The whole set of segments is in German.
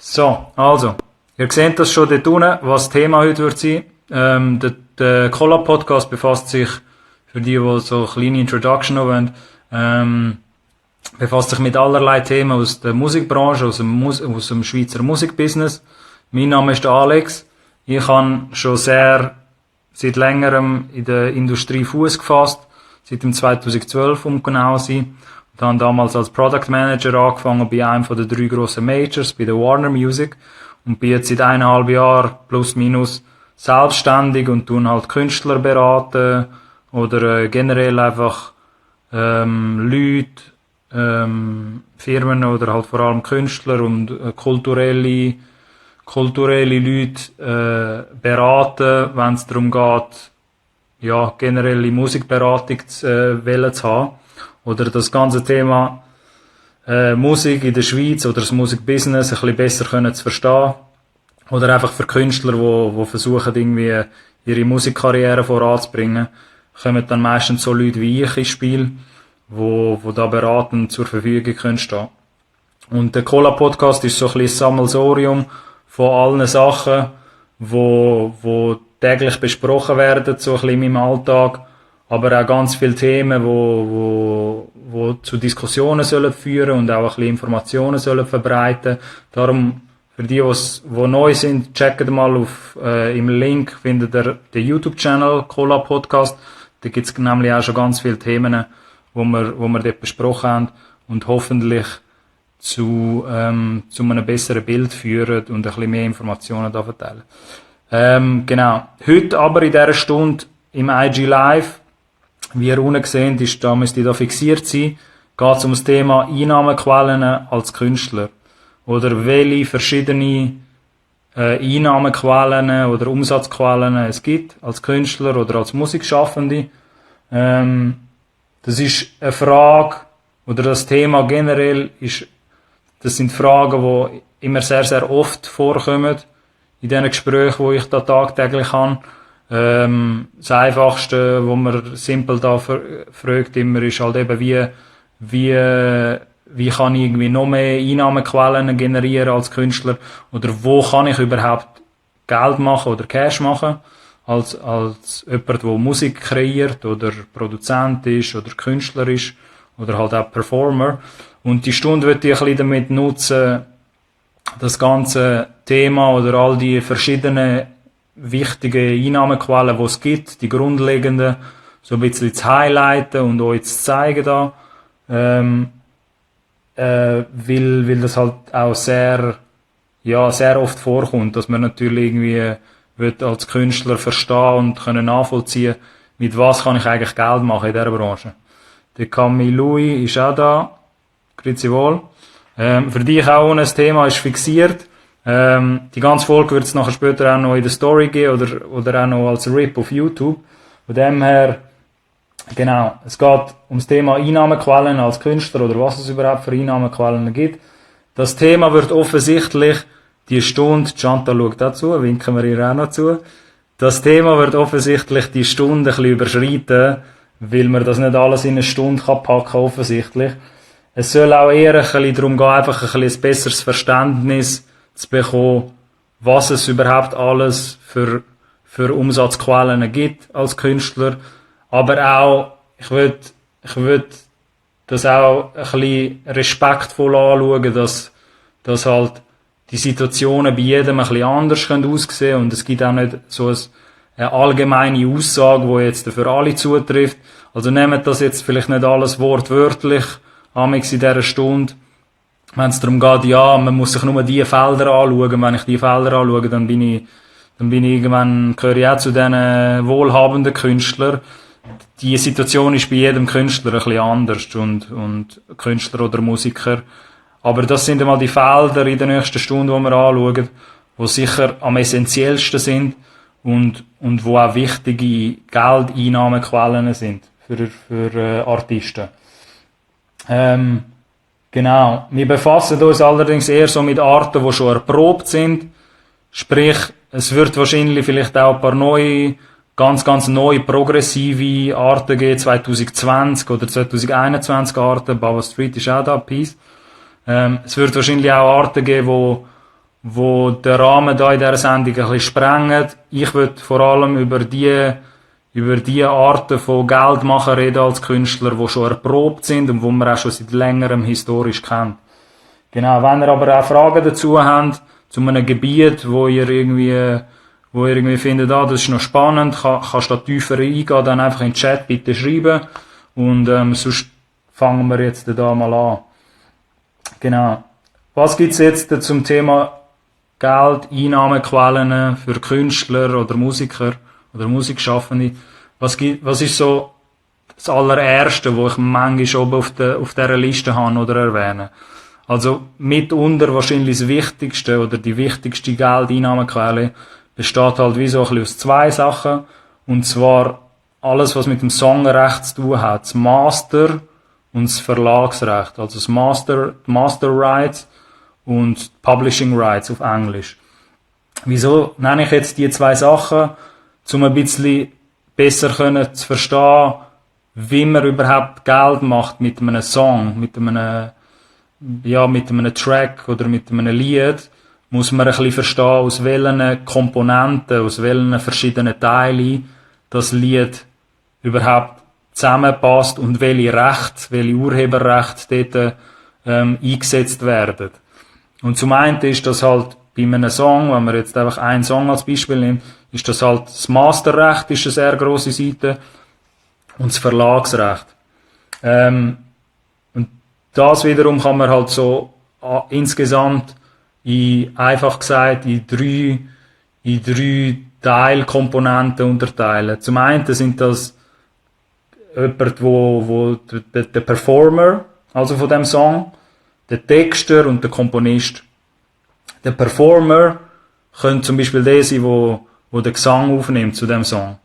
So, also, ihr seht das schon dort unten, was das Thema heute wird sein. Der Collab-Podcast befasst sich, für die so eine kleine Introduction noch wollen, befasst sich mit allerlei Themen aus der Musikbranche, aus dem Schweizer Musikbusiness. Mein Name ist Alex. Ich habe schon seit längerem in der Industrie Fuß gefasst, seit dem 2012 um genau zu sein. Und habe damals als Product Manager angefangen bei einem der 3 grossen Majors, bei der Warner Music. Und bin jetzt seit 1,5 Jahren plus minus selbstständig und tun halt Künstler beraten oder generell einfach Leute, Firmen oder halt vor allem Künstler und kulturelle Leute beraten, wenn es darum geht, ja, generelle Musikberatung zu haben. Oder das ganze Thema Musik in der Schweiz oder das Musikbusiness ein bisschen besser können zu verstehen. Oder einfach für Künstler, die versuchen, irgendwie ihre Musikkarriere voranzubringen, kommen dann meistens so Leute wie ich ins Spiel, wo da beratend zur Verfügung können stehen. Und der Cola-Podcast ist so ein bisschen ein Sammelsurium von allen Sachen, wo täglich besprochen werden, so ein bisschen in meinem Alltag, aber auch ganz viele Themen, wo zu Diskussionen sollen führen und auch ein bisschen Informationen sollen verbreiten. Darum, für die neu sind, checkt mal im Link, findet ihr den YouTube-Channel Cola Podcast. Da gibt's nämlich auch schon ganz viele Themen, wo wir dort besprochen haben und hoffentlich zu einem besseren Bild führen und ein bisschen mehr Informationen da verteilen. Genau. Heute aber in dieser Stunde im IG Live, wie ihr unten seht, da müsst ihr da fixiert sein, geht es um das Thema Einnahmequellen als Künstler. Oder welche verschiedene Einnahmequellen oder Umsatzquellen es gibt als Künstler oder als Musikschaffende. Das ist eine Frage, oder das Thema generell das sind Fragen, die immer sehr, sehr oft vorkommen in diesen Gesprächen, die ich da tagtäglich habe. Das Einfachste, wo man simpel da fragt immer, ist halt eben, wie kann ich irgendwie noch mehr Einnahmequellen generieren als Künstler? Oder wo kann ich überhaupt Geld machen oder Cash machen? Als jemand, der Musik kreiert oder Produzent ist oder Künstler ist oder halt auch Performer. Und die Stunde wird ich ein bisschen damit nutzen, das ganze Thema oder all die verschiedenen wichtigen Einnahmequellen, die es gibt, die grundlegenden, so ein bisschen zu highlighten und euch zu zeigen da, weil das halt auch sehr oft vorkommt, dass man natürlich irgendwie wird als Künstler verstehen und können nachvollziehen, mit was kann ich eigentlich Geld machen in dieser Branche. Der Camille Louis ist auch da. Grüezi wohl. Für dich auch ein Thema ist fixiert. Die ganze Folge wird es nachher später auch noch in der Story geben oder auch noch als Rip auf YouTube. Von dem her, genau, es geht ums Thema Einnahmequellen als Künstler oder was es überhaupt für Einnahmequellen gibt. Das Thema wird offensichtlich die Stunde, Chantal schaut dazu, winken wir ihr auch noch zu. Das Thema wird offensichtlich die Stunde ein bisschen überschreiten, weil man das nicht alles in eine Stunde packen kann, offensichtlich. Es soll auch eher ein bisschen darum gehen, einfach ein bisschen ein besseres Verständnis zu bekommen, was es überhaupt alles für Umsatzquellen gibt als Künstler. Aber auch, ich würde das auch ein bisschen respektvoll anschauen, dass halt die Situationen bei jedem ein bisschen anders aussehen können und es gibt auch nicht so eine allgemeine Aussage, die jetzt für alle zutrifft. Also nehmt das jetzt vielleicht nicht alles wortwörtlich amigs in dieser Stunde. Wenn es darum geht, ja, man muss sich nur die Felder anschauen. Wenn ich die Felder anschaue, dann bin ich irgendwann, gehöre ich auch zu diesen wohlhabenden Künstlern. Die Situation ist bei jedem Künstler ein bisschen anders und Künstler oder Musiker. Aber das sind einmal die Felder in der nächsten Stunde, die wir anschauen, die sicher am essentiellsten sind und wo auch wichtige Geldeinnahmequellen sind für Artisten. Genau. Wir befassen uns allerdings eher so mit Arten, die schon erprobt sind. Sprich, es wird wahrscheinlich vielleicht auch ein paar neue, ganz neue progressive Arten geben, 2020 oder 2021 Arten. Baba Street ist auch da, Peace. Es wird wahrscheinlich auch Arten geben, wo den Rahmen da in dieser Sendung ein bisschen sprengen. Ich würde vor allem über die Arten von Geldmachen reden als Künstler, die schon erprobt sind und wo man auch schon seit längerem historisch kennt. Genau, wenn ihr aber auch Fragen dazu habt, zu einem Gebiet, wo ihr irgendwie findet, das ist noch spannend, kannst du da tiefer eingehen, dann einfach in den Chat bitte schreiben. Und sonst fangen wir jetzt da mal an. Genau. Was gibt's jetzt zum Thema Geld, Einnahmequellen für Künstler oder Musiker oder Musikschaffende? Was ist so das allererste, wo ich manchmal oben auf dieser Liste habe oder erwähne? Also mitunter wahrscheinlich das Wichtigste oder die wichtigste Geldeinnahmequelle besteht halt wie so ein bisschen aus zwei Sachen. Und zwar alles, was mit dem Songrecht zu tun hat. Das Master und das Verlagsrecht. Also das Master Rights und Publishing Rights auf Englisch. Wieso nenne ich jetzt die zwei Sachen? Um ein bisschen besser zu verstehen, wie man überhaupt Geld macht mit einem Song, mit einem Track oder mit einem Lied, muss man ein bisschen verstehen, aus welchen Komponenten, aus welchen verschiedenen Teilen das Lied überhaupt zusammenpasst und welche Urheberrechte dort eingesetzt werden. Und zum einen ist das halt bei einem Song, wenn man jetzt einfach einen Song als Beispiel nimmt, ist das halt das Masterrecht, ist eine sehr grosse Seite, und das Verlagsrecht. Und das wiederum kann man halt so insgesamt einfach gesagt in drei Teilkomponenten unterteilen. Zum einen sind das jemand, wo der Performer, also von dem Song, der Texter und der Komponist. Der Performer könnte zum Beispiel der sein, wo den Gesang aufnimmt zu dem Song.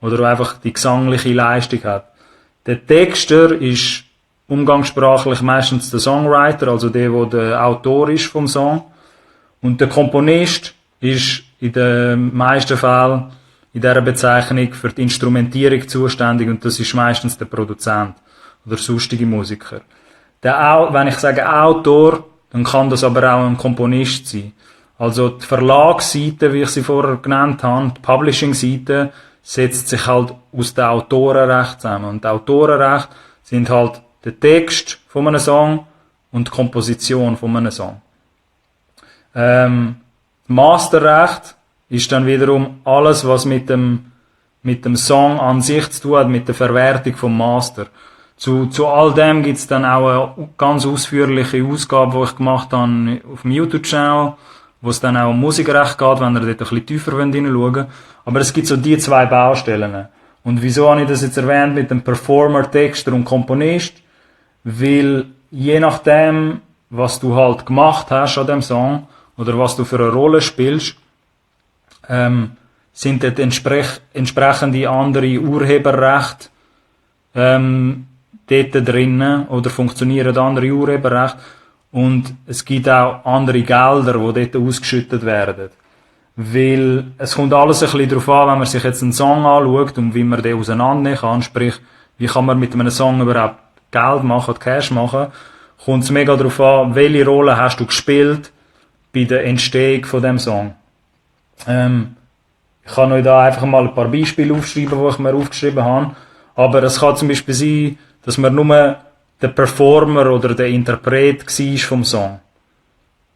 Oder einfach die gesangliche Leistung hat. Der Texter ist umgangssprachlich meistens der Songwriter, also der Autor ist vom Song. Und der Komponist ist in den meisten Fällen in dieser Bezeichnung für die Instrumentierung zuständig, und das ist meistens der Produzent oder sonstige Musiker. Wenn ich sage Autor, dann kann das aber auch ein Komponist sein. Also die Verlagsseite, wie ich sie vorher genannt habe, die Publishing-Seite, setzt sich halt aus dem Autorenrecht zusammen. Und die Autorenrecht sind halt der Text von einem Song und die Komposition von einem Song. Masterrecht ist dann wiederum alles, was mit dem Song an sich zu tun hat, mit der Verwertung vom Master. Zu all dem gibt's dann auch eine ganz ausführliche Ausgabe, die ich gemacht habe auf dem YouTube-Channel, wo es dann auch um Musikrecht geht, wenn ihr dort ein bisschen tiefer hineinschauen wollt. Aber es gibt so die zwei Baustellen. Und wieso habe ich das jetzt erwähnt mit dem Performer, Texter und Komponist? Weil je nachdem, was du halt gemacht hast an dem Song oder was du für eine Rolle spielst, sind dort entsprechende andere Urheberrechte dort drinnen oder funktionieren andere Urheberrechte, und es gibt auch andere Gelder, die dort ausgeschüttet werden. Weil es kommt alles ein bisschen darauf an, wenn man sich jetzt einen Song anschaut und wie man den auseinandernehmen kann, sprich, wie kann man mit einem Song überhaupt Geld machen, Cash machen, kommt es mega darauf an, welche Rolle hast du gespielt bei der Entstehung von dem Song. Ich kann euch da einfach mal ein paar Beispiele aufschreiben, die ich mir aufgeschrieben habe. Aber es kann zum Beispiel sein, dass man nur der Performer oder der Interpret war vom Song.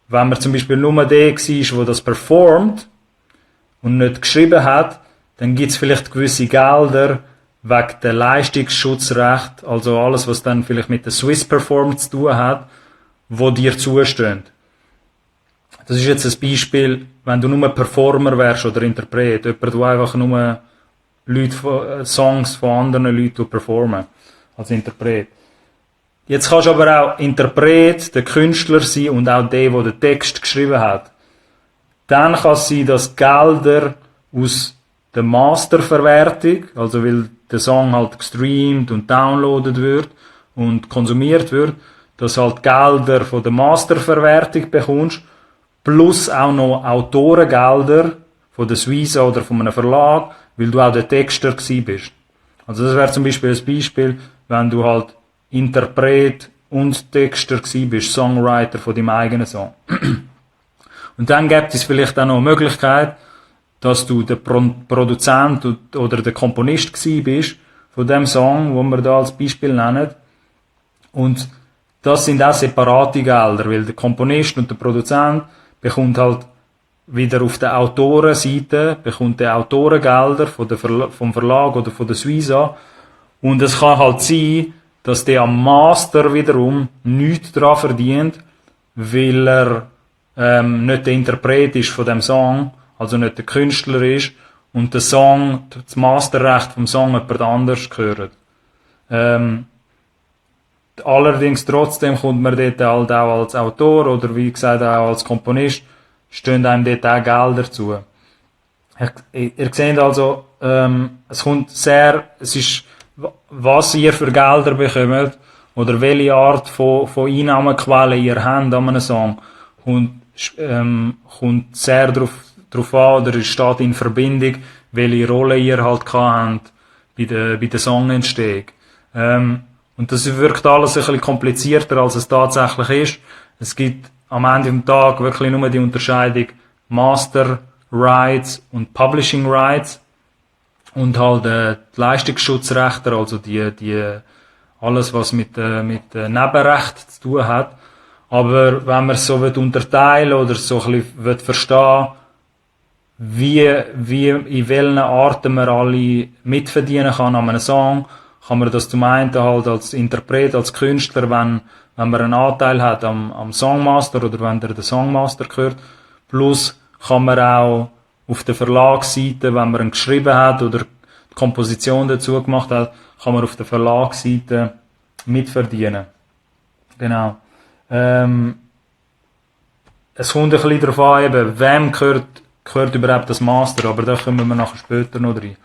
Wenn man zum Beispiel nur der war, der das performt und nicht geschrieben hat, dann gibt es vielleicht gewisse Gelder wegen der Leistungsschutzrecht, also alles, was dann vielleicht mit der Swiss Perform zu tun hat, wo dir zustehen. Das ist jetzt ein Beispiel, wenn du nur Performer wärst oder Interpret, jemand, der einfach nur Songs von anderen Leuten performen, als Interpret. Jetzt kannst du aber auch Interpret, der Künstler sein und auch der den Text geschrieben hat. Dann kann es sein, dass Gelder aus der Masterverwertung, also weil der Song halt gestreamt und downloadet wird und konsumiert wird, dass halt Gelder von der Masterverwertung bekommst, plus auch noch Autorengelder von der Swiss oder von einem Verlag, weil du auch der Texter gsi bist. Also das wäre zum Beispiel ein Beispiel, wenn du halt Interpret und Texter gsi bist, Songwriter von deinem eigenen Song. Und dann gibt es vielleicht auch noch eine Möglichkeit, dass du der Produzent oder der Komponist gewesen bist von dem Song, wo wir da als Beispiel nennen. Und das sind auch separate Gelder, weil der Komponist und der Produzent bekommt halt wieder auf der Autorenseite, bekommt der Autorengelder vom Verlag oder von der Suiza. Und es kann halt sein, dass der am Master wiederum nichts daran verdient, weil er nicht der Interpret ist von dem Song, also nicht der Künstler ist und der Song, das Masterrecht vom Song jemand anders gehört. Allerdings trotzdem kommt man dort halt auch als Autor oder wie gesagt auch als Komponist, stehen einem dort auch Gelder zu. Ihr seht also, es ist, was ihr für Gelder bekommt oder welche Art von Einnahmequellen ihr habt an einem Song, kommt sehr darauf an oder es steht in Verbindung, welche Rolle ihr halt habt bei der Songentstehung. Und das wirkt alles ein bisschen komplizierter, als es tatsächlich ist. Es gibt am Ende des Tages wirklich nur die Unterscheidung Master Rights und Publishing Rights und halt die Leistungsschutzrechte, also die alles was mit Nebenrecht zu tun hat. Aber wenn man es so unterteilen oder so ein bisschen verstehen, wie in welchen Arten man alle mitverdienen kann an einem Song, kann man das zum einen halt als Interpret, als Künstler, wenn man einen Anteil hat am Songmaster oder wenn der Songmaster gehört. Plus kann man auch auf der Verlagsseite, wenn man ihn geschrieben hat oder die Komposition dazu gemacht hat, kann man auf der Verlagsseite mitverdienen. Genau. Es kommt ein bisschen darauf an, eben, wem gehört überhaupt das Master, aber da kommen wir nachher später noch rein.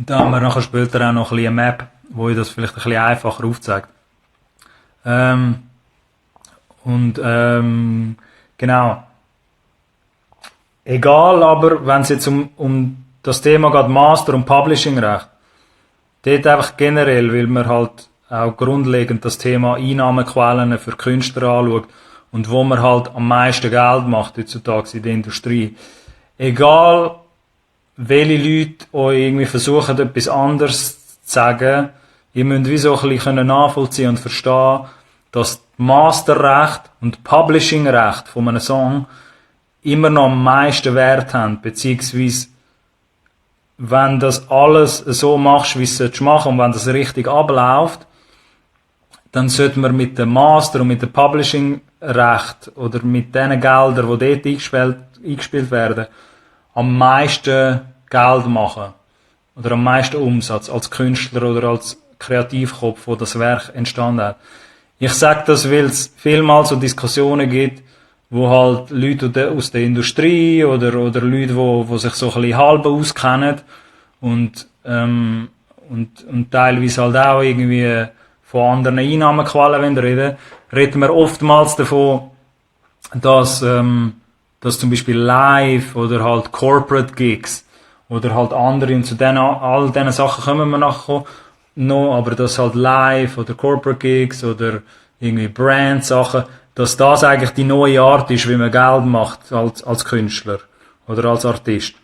Da haben wir nachher später auch noch ein bisschen eine Map, wo ich das vielleicht ein bisschen einfacher aufzeigt. Genau. Egal, aber wenn es jetzt um das Thema geht, Master und Publishing-Recht, dort einfach generell, weil man halt auch grundlegend das Thema Einnahmequellen für Künstler anschaut und wo man halt am meisten Geld macht heutzutage in der Industrie. Egal, welche Leute euch irgendwie versuchen, etwas anderes zu sagen, ihr müsst wie so ein bisschen nachvollziehen und verstehen, dass Masterrecht und Publishingrecht von einem Song immer noch am meisten Wert haben, beziehungsweise wenn das alles so machst, wie es machen und wenn das richtig abläuft, dann sollte man mit dem Master und mit dem Publishingrecht oder mit den Geldern, die dort eingespielt werden, am meisten Geld machen. Oder am meisten Umsatz als Künstler oder als Kreativkopf, wo das Werk entstanden hat. Ich sage das, weil es vielmals so Diskussionen gibt, wo halt Leute aus der Industrie oder Leute, wo sich so ein bisschen halb auskennen und teilweise halt auch irgendwie von anderen Einnahmequellen reden wir oftmals davon, dass zum Beispiel Live oder halt Corporate Gigs oder halt andere, und zu all diesen Sachen kommen wir nachher noch, aber dass halt Live oder Corporate Gigs oder irgendwie Brand-Sachen, dass das eigentlich die neue Art ist, wie man Geld macht als Künstler oder als Artist.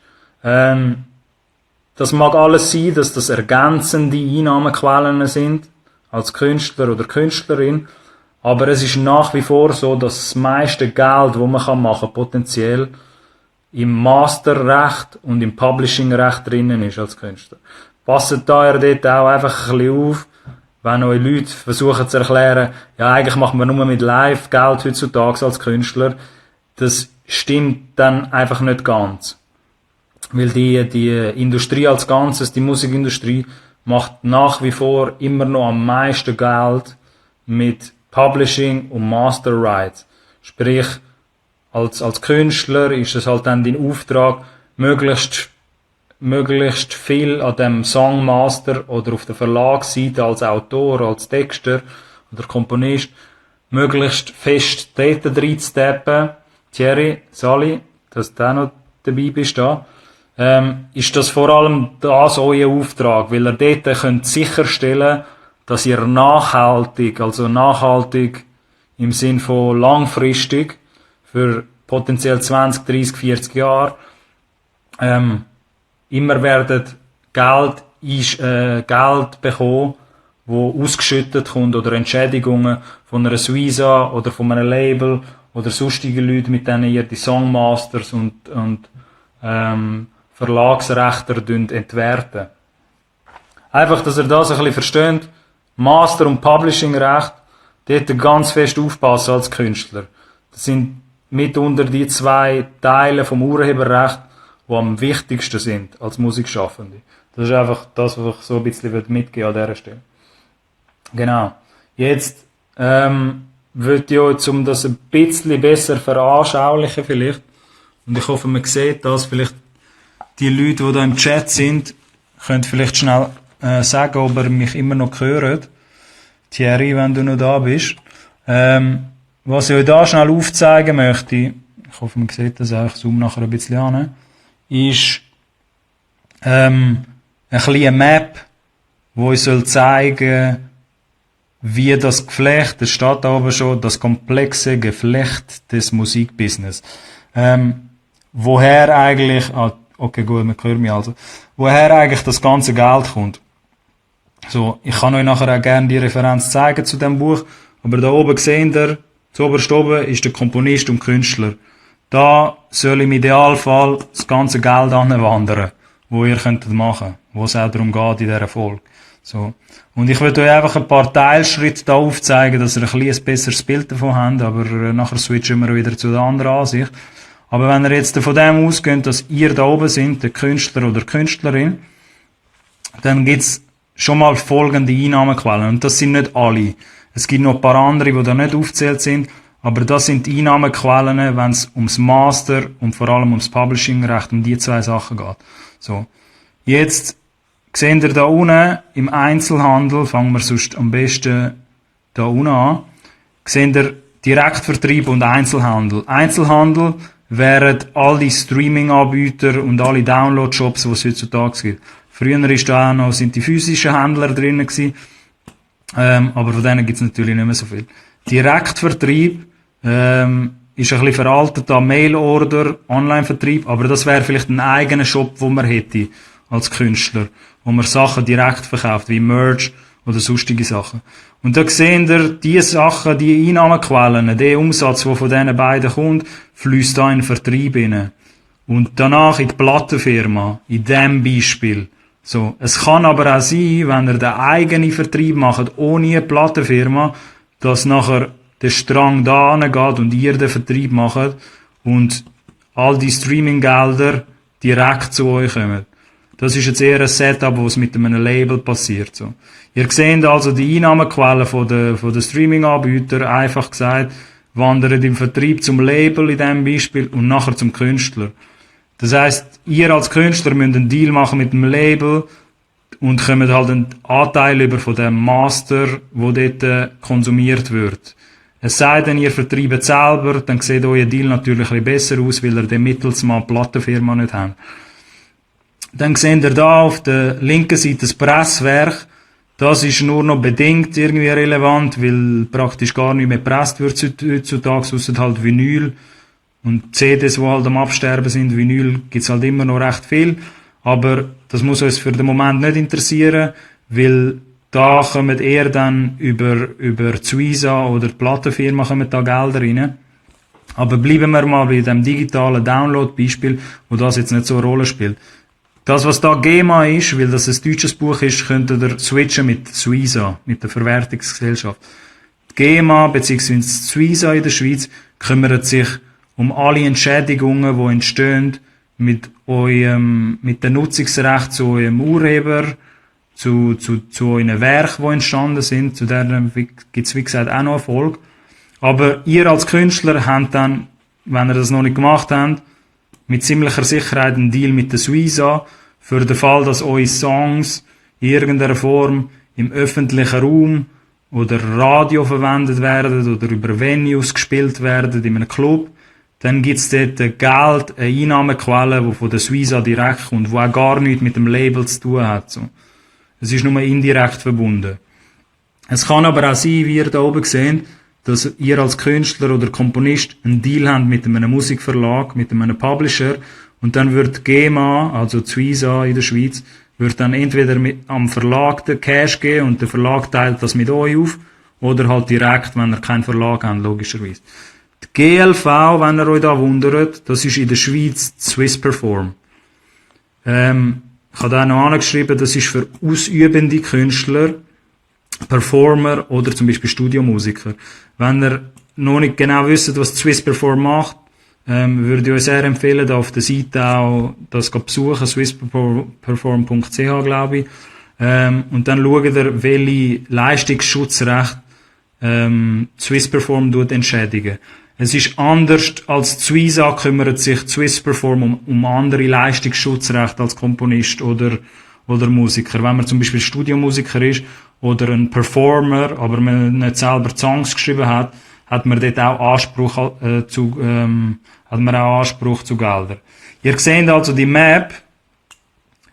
Das mag alles sein, dass das ergänzende Einnahmequellen sind, als Künstler oder Künstlerin, aber es ist nach wie vor so, dass das meiste Geld, das man machen kann, potenziell im Masterrecht und im Publishingrecht drinnen ist als Künstler. Passt daher dort auch einfach ein bisschen auf, wenn euch Leute versuchen zu erklären, ja, eigentlich macht man nur mit Live Geld heutzutage als Künstler. Das stimmt dann einfach nicht ganz. Weil die Industrie als Ganzes, die Musikindustrie, macht nach wie vor immer noch am meisten Geld mit Publishing und Master Rights. Sprich, als Künstler ist es halt dann dein Auftrag, möglichst viel an dem Songmaster oder auf der Verlagsseite als Autor, als Texter oder Komponist möglichst fest dort reinzusteppen. Thierry, Sally, dass du auch noch dabei bist da. Ist das vor allem das euer Auftrag, weil ihr dort könnt sicherstellen, dass ihr nachhaltig im Sinn von langfristig, für potenziell 20, 30, 40 Jahre, immer werden Geld bekommen, wo ausgeschüttet kommt, oder Entschädigungen von einer Suiza oder von einem Label oder sonstige Leute, mit denen ihr die Songmasters und Verlagsrechter entwerten. Einfach, dass ihr das ein bisschen versteht. Master- und Publishing-Recht, dort ganz fest aufpassen als Künstler. Das sind mitunter die zwei Teile vom Urheberrecht, die am wichtigsten sind als Musikschaffende. Das ist einfach das, was ich so ein bisschen mitgeben an dieser Stelle. Genau. Jetzt würde ich, um das ein bisschen besser veranschaulichen vielleicht, und ich hoffe, man sieht das, vielleicht die Leute, die da im Chat sind, können vielleicht schnell sagen, ob ihr mich immer noch hört. Thierry, wenn du noch da bist. Was ich euch da schnell aufzeigen möchte, ich hoffe, man sieht das auch, ich zoome nachher ein bisschen an, ist ein kleine Map, wo ich soll zeigen, wie das Geflecht, das steht da oben schon, das komplexe Geflecht des Musikbusiness. Woher eigentlich, okay gut, man hört mich also, woher eigentlich das ganze Geld kommt. So, ich kann euch nachher auch gerne die Referenz zeigen zu dem Buch, aber da oben seht ihr, zuoberst oben ist der Komponist und Künstler. Da soll im Idealfall das ganze Geld anwandern, wo ihr könntet machen, wo es auch darum geht in dieser Folge. So. Und ich würde euch einfach ein paar Teilschritte da aufzeigen, dass ihr ein besseres Bild davon habt, aber nachher switchen wir wieder zu der anderen Ansicht. Aber wenn ihr jetzt von dem ausgeht, dass ihr da oben sind, der Künstler oder Künstlerin, dann gibt's schon mal folgende Einnahmequellen. Und das sind nicht alle. Es gibt noch ein paar andere, die da nicht aufgezählt sind, aber das sind die Einnahmequellen, wenn es ums Master und vor allem ums Publishing-Recht, um die zwei Sachen geht. So. Jetzt seht ihr da unten im Einzelhandel, fangen wir sonst am besten da unten an, seht ihr Direktvertrieb und Einzelhandel. Einzelhandel wären all die Streaming-Anbieter und alle Download-Shops, die es heutzutage gibt. Früher ist da auch noch, sind die physischen Händler drinnen gewesen, aber von denen gibt es natürlich nicht mehr so viel. Direktvertrieb ist ein bisschen veraltet, da Mail-Order, Online-Vertrieb, aber das wäre vielleicht ein eigener Shop, wo man hätte als Künstler, wo man Sachen direkt verkauft, wie Merch oder sonstige Sachen. Und da sehen ihr, die Sachen, die Einnahmequellen, der Umsatz, der von diesen beiden kommt, fließt da in den Vertrieb hinein. Und danach in die Plattenfirma, in dem Beispiel. So. Es kann aber auch sein, wenn ihr den eigenen Vertrieb macht, ohne eine Plattenfirma, dass nachher der Strang da angeht und ihr den Vertrieb macht und all die Streaminggelder direkt zu euch kommen. Das ist jetzt eher ein Setup, was mit einem Label passiert. So. Ihr seht also die Einnahmequellen von den Streaming-Anbietern, einfach gesagt, wandern im Vertrieb zum Label in diesem Beispiel und nachher zum Künstler. Das heisst, ihr als Künstler müsst einen Deal machen mit dem Label und kommt halt einen Anteil über von dem Master, wo dort konsumiert wird. Es sei denn, ihr vertreibt selber, dann sieht euer Deal natürlich ein bisschen besser aus, weil ihr den mittelsmal Plattenfirma nicht habt. Dann seht ihr da auf der linken Seite das Presswerk. Das ist nur noch bedingt irgendwie relevant, weil praktisch gar nicht mehr gepresst wird heutzutage, ausser halt Vinyl. Und CDs, die halt am Absterben sind, Vinyl gibt's halt immer noch recht viel. Aber das muss uns für den Moment nicht interessieren, weil da kommen eher dann über die Suiza oder die Plattenfirma kommen da Gelder rein. Aber bleiben wir mal bei dem digitalen Download-Beispiel, wo das jetzt nicht so eine Rolle spielt. Das, was da GEMA ist, weil das ein deutsches Buch ist, könntet ihr switchen mit Suiza, mit der Verwertungsgesellschaft. Die GEMA bzw. Suiza in der Schweiz kümmert sich um alle Entschädigungen, die entstehen mit dem Nutzungsrecht zu eurem Urheber, zu euren Werken, die entstanden sind. Zu denen gibt's wie gesagt auch noch Erfolg. Aber ihr als Künstler habt dann, wenn ihr das noch nicht gemacht habt, mit ziemlicher Sicherheit einen Deal mit der Suiza für den Fall, dass eure Songs in irgendeiner Form im öffentlichen Raum oder Radio verwendet werden oder über Venues gespielt werden in einem Club. Dann gibt's dort Geld, eine Einnahmequelle, die von der Suiza direkt kommt, die auch gar nichts mit dem Label zu tun hat. So. Es ist nur indirekt verbunden. Es kann aber auch sein, wie ihr da oben seht, dass ihr als Künstler oder Komponist einen Deal habt mit einem Musikverlag, mit einem Publisher, und dann wird GEMA, also Suiza in der Schweiz, wird dann entweder am Verlag den Cash geben und der Verlag teilt das mit euch auf, oder halt direkt, wenn ihr keinen Verlag habt, logischerweise. Die GLV, wenn ihr euch da wundert, das ist in der Schweiz Swiss Perform. Ich habe da noch angeschrieben, das ist für ausübende Künstler, Performer oder zum Beispiel Studiomusiker. Wenn ihr noch nicht genau wisst, was Swiss Perform macht, würde ich euch sehr empfehlen, da auf der Seite auch das besuchen, swissperform.ch, glaube ich. Und dann schaut ihr, welche Leistungsschutzrechte Swiss Perform entschädigen. Es ist anders als Suiza, kümmert sich Swiss Perform um andere Leistungsschutzrechte als Komponist oder Musiker. Wenn man zum Beispiel Studiomusiker ist oder ein Performer, aber man nicht selber Songs geschrieben hat, hat man dort auch Anspruch zu Geldern. Ihr seht also, die Map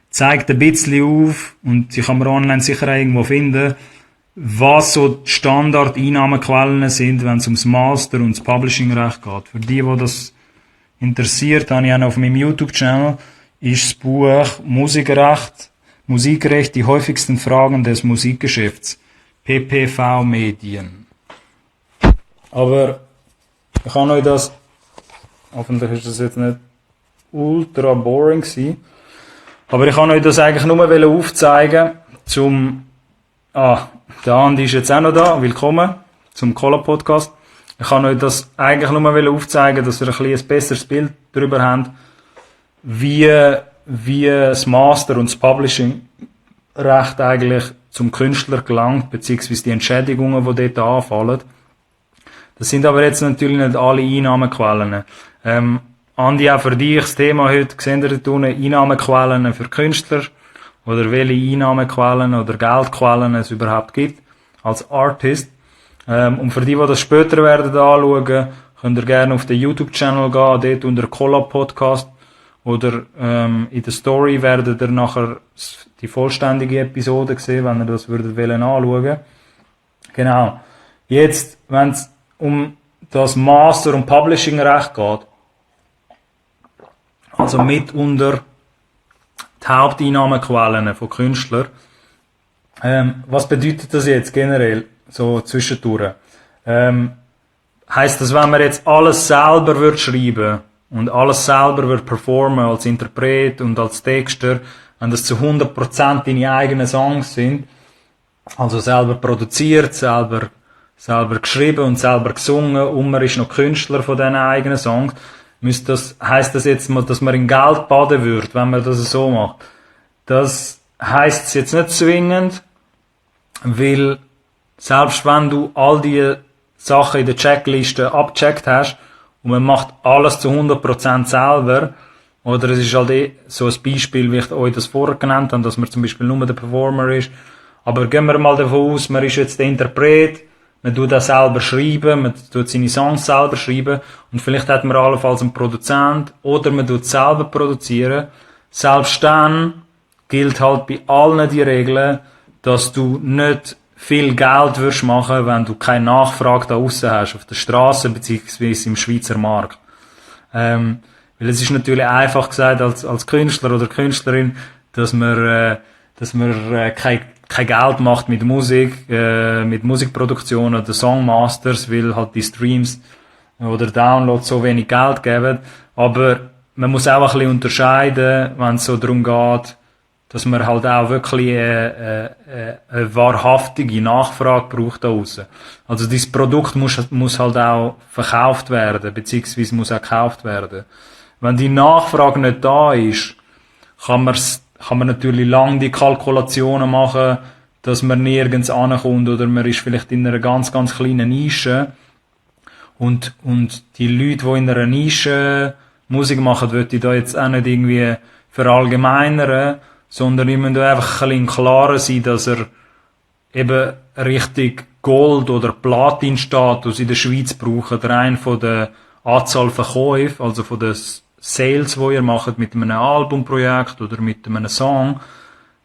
zeigt ein bisschen auf, und die kann man online sicher auch irgendwo finden, was so die Standard-Einnahmequellen sind, wenn es ums Master und das Publishing-Recht geht. Für die das interessiert, habe ich auch auf meinem YouTube-Channel, ist das Buch Musikrecht, die häufigsten Fragen des Musikgeschäfts. PPV Medien. Aber ich kann euch das, hoffentlich ist das jetzt nicht ultra boring gewesen, aber ich kann euch das eigentlich nur aufzeigen, der Andi ist jetzt auch noch da, willkommen zum Cola-Podcast. Ich kann euch das eigentlich nur aufzeigen, dass ihr ein besseres Bild darüber habt, wie das Master und das Publishing-Recht eigentlich zum Künstler gelangt, beziehungsweise die Entschädigungen, die dort anfallen. Das sind aber jetzt natürlich nicht alle Einnahmequellen. Andi, auch für dich das Thema heute, seht ihr dort unten Einnahmequellen für Künstler, oder welche Einnahmequellen oder Geldquellen es überhaupt gibt als Artist. Und für die das später werden anschauen, könnt ihr gerne auf den YouTube-Channel gehen, dort unter Cola Podcast, oder in der Story werdet ihr nachher die vollständige Episode sehen, wenn ihr das würdet anschauen. Genau. Jetzt, wenn es um das Master- und Publishing-Recht geht, also mitunter die Haupteinnahmequellen von Künstlern. Was bedeutet das jetzt generell, so zwischendurch? Heisst das, wenn man jetzt alles selber schreiben und alles selber performen als Interpret und als Texter, wenn das zu 100% deine eigenen Songs sind, also selber produziert, selber geschrieben und selber gesungen, und man ist noch Künstler von diesen eigenen Songs, heisst das jetzt mal, dass man in Geld baden würde, wenn man das so macht? Das heisst es jetzt nicht zwingend, weil selbst wenn du all die Sachen in der Checkliste abgecheckt hast und man macht alles zu 100% selber, oder es ist halt so ein Beispiel, wie ich euch das vorher genannt habe, dass man zum Beispiel nur der Performer ist, aber gehen wir mal davon aus, man ist jetzt der Interpret, man tut das selber schreiben, man tut seine Songs selber schreiben, und vielleicht hat man allenfalls einen Produzent, oder man tut selber produzieren. Selbst dann gilt halt bei allen die Regel, dass du nicht viel Geld wirst machen, wenn du keine Nachfrage da draussen hast, auf der Straße beziehungsweise im Schweizer Markt. Weil es ist natürlich einfach gesagt als Künstler oder Künstlerin, dass man kein Geld macht mit Musik, mit Musikproduktion oder Songmasters, weil halt die Streams oder Downloads so wenig Geld geben. Aber man muss auch ein bisschen unterscheiden, wenn es so darum geht, dass man halt auch wirklich eine wahrhaftige Nachfrage braucht da draussen. Also dieses Produkt muss halt auch verkauft werden, beziehungsweise muss auch gekauft werden. Wenn die Nachfrage nicht da ist, kann man natürlich lange die Kalkulationen machen, dass man nirgends ankommt, oder man ist vielleicht in einer ganz, ganz kleinen Nische. Und die Leute, die in einer Nische Musik machen, würde ich da jetzt auch nicht irgendwie verallgemeinern, sondern ich muss einfach ein bisschen klarer sein, dass er eben richtig Gold- oder Platin-Status in der Schweiz braucht, rein von der Anzahl Verkäufe, also von den Sales, die ihr macht mit einem Albumprojekt oder mit einem Song,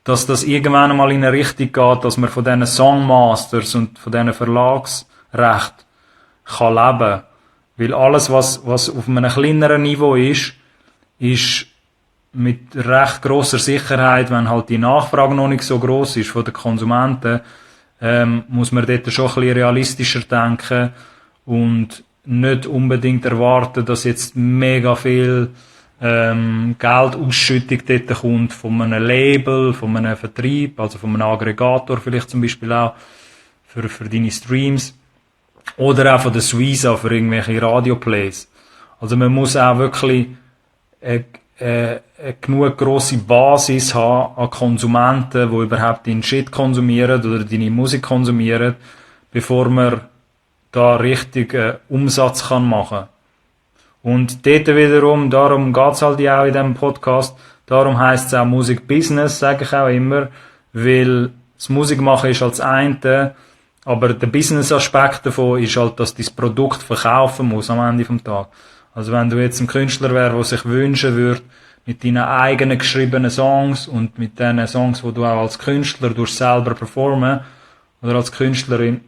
dass das irgendwann einmal in eine Richtung geht, dass man von diesen Songmasters und von diesen Verlagsrechten kann leben. Weil alles, was auf einem kleineren Niveau ist mit recht grosser Sicherheit, wenn halt die Nachfrage noch nicht so gross ist von den Konsumenten, muss man dort schon ein bisschen realistischer denken und nicht unbedingt erwarten, dass jetzt mega viel Geldausschüttung dort kommt von einem Label, von einem Vertrieb, also von einem Aggregator vielleicht zum Beispiel auch für deine Streams oder auch von der Suiza für irgendwelche Radioplays. Also man muss auch wirklich eine genug grosse Basis haben an Konsumenten, die überhaupt deinen Shit konsumieren oder deine Musik konsumieren, bevor man da richtig Umsatz kann machen. Und dort wiederum, darum geht's halt auch in diesem Podcast, darum heisst es auch Musikbusiness, sage ich auch immer, weil das Musikmachen ist als eine, aber der Business-Aspekt davon ist halt, dass du das Produkt verkaufen muss am Ende vom Tag. Also wenn du jetzt ein Künstler wärst, der sich wünschen würde, mit deinen eigenen geschriebenen Songs und mit den Songs, die du auch als Künstler selber performen oder als Künstlerin,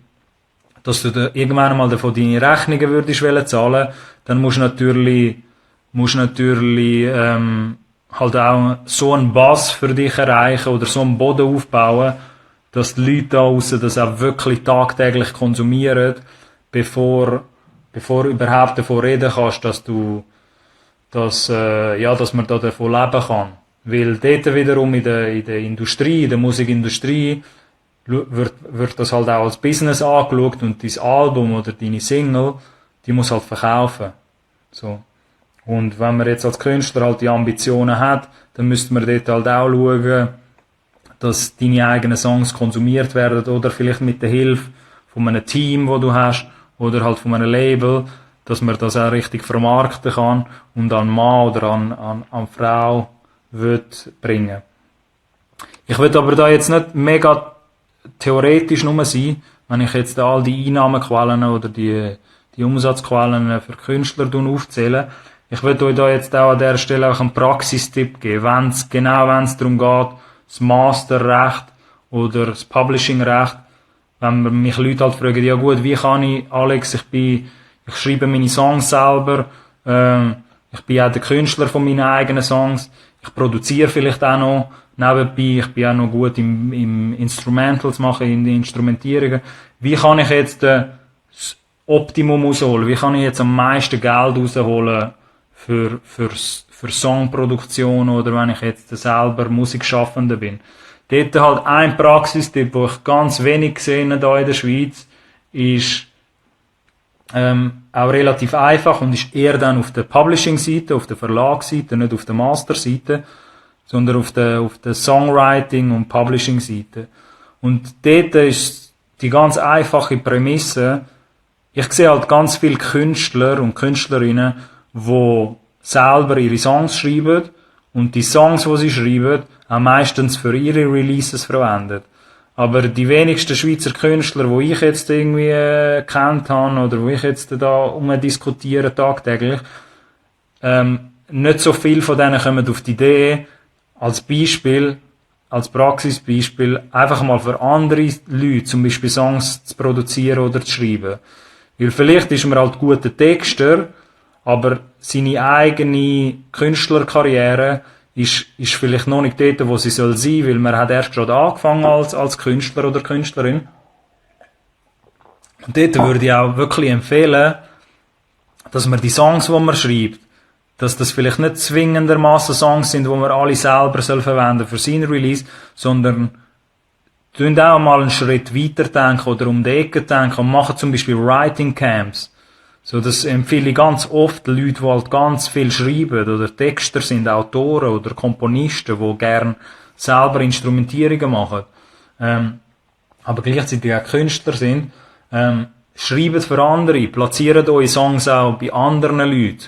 dass du da irgendwann mal davon deine Rechnungen würdest zahlen, dann musst du natürlich halt auch so einen Bass für dich erreichen oder so einen Boden aufbauen, dass die Leute da draussen das auch wirklich tagtäglich konsumieren, bevor überhaupt davon reden kannst, dass man da davon leben kann. Weil dort wiederum in der Industrie, in der Musikindustrie, wird das halt auch als Business angeschaut und dein Album oder deine Single, die muss halt verkaufen. So. Und wenn man jetzt als Künstler halt die Ambitionen hat, dann müsste man dort halt auch schauen, dass deine eigenen Songs konsumiert werden oder vielleicht mit der Hilfe von einem Team, das du hast, oder halt von einem Label, dass man das auch richtig vermarkten kann und an Mann oder an Frau wird bringen. Ich will aber da jetzt nicht mega theoretisch nur sein, wenn ich jetzt all die Einnahmequellen oder die Umsatzquellen für Künstler aufzähle. Ich will euch da jetzt auch an der Stelle auch einen Praxistipp geben, wenn es darum geht, das Masterrecht oder das Publishingrecht, wenn mich Leute halt fragen, ja gut, wie kann ich, Alex, ich schreibe meine Songs selber, ich bin auch der Künstler von meinen eigenen Songs, ich produziere vielleicht auch noch nebenbei, ich bin auch noch gut im Instrumentals machen, in den Instrumentierungen. Wie kann ich jetzt das Optimum rausholen? Wie kann ich jetzt am meisten Geld rausholen für Songproduktion oder wenn ich jetzt selber Musikschaffender bin? Dort halt ein Praxistipp, den ich ganz wenig gesehen habe hier in der Schweiz, ist auch relativ einfach und ist eher dann auf der Publishing-Seite, auf der Verlagsseite, nicht auf der Master-Seite, sondern auf der Songwriting- und Publishing-Seite. Und dort ist die ganz einfache Prämisse, ich sehe halt ganz viele Künstler und Künstlerinnen, die selber ihre Songs schreiben und die Songs, die sie schreiben, auch meistens für ihre Releases verwenden. Aber die wenigsten Schweizer Künstler, die ich jetzt irgendwie kennt habe oder wo ich jetzt da diskutiere tagtäglich, nicht so viel von denen kommen auf die Idee, als Praxisbeispiel, einfach mal für andere Leute zum Beispiel Songs zu produzieren oder zu schreiben. Weil vielleicht ist man halt guter Texter, aber seine eigene Künstlerkarriere ist vielleicht noch nicht dort, wo sie soll sein, weil man hat erst gerade angefangen als Künstler oder Künstlerin. Und dort würde ich auch wirklich empfehlen, dass man die Songs, die man schreibt, dass das vielleicht nicht zwingendermaßen Songs sind, die man alle selber verwenden für seinen Release, sondern tun auch mal einen Schritt weiter denken oder um die Ecke denken und machen zum Beispiel Writing Camps. So, das empfehle ich ganz oft Leute, die halt ganz viel schreiben oder Texter sind, Autoren oder Komponisten, die gern selber Instrumentierungen machen, aber gleichzeitig auch Künstler sind, schreibt für andere, platziert eure Songs auch bei anderen Leuten.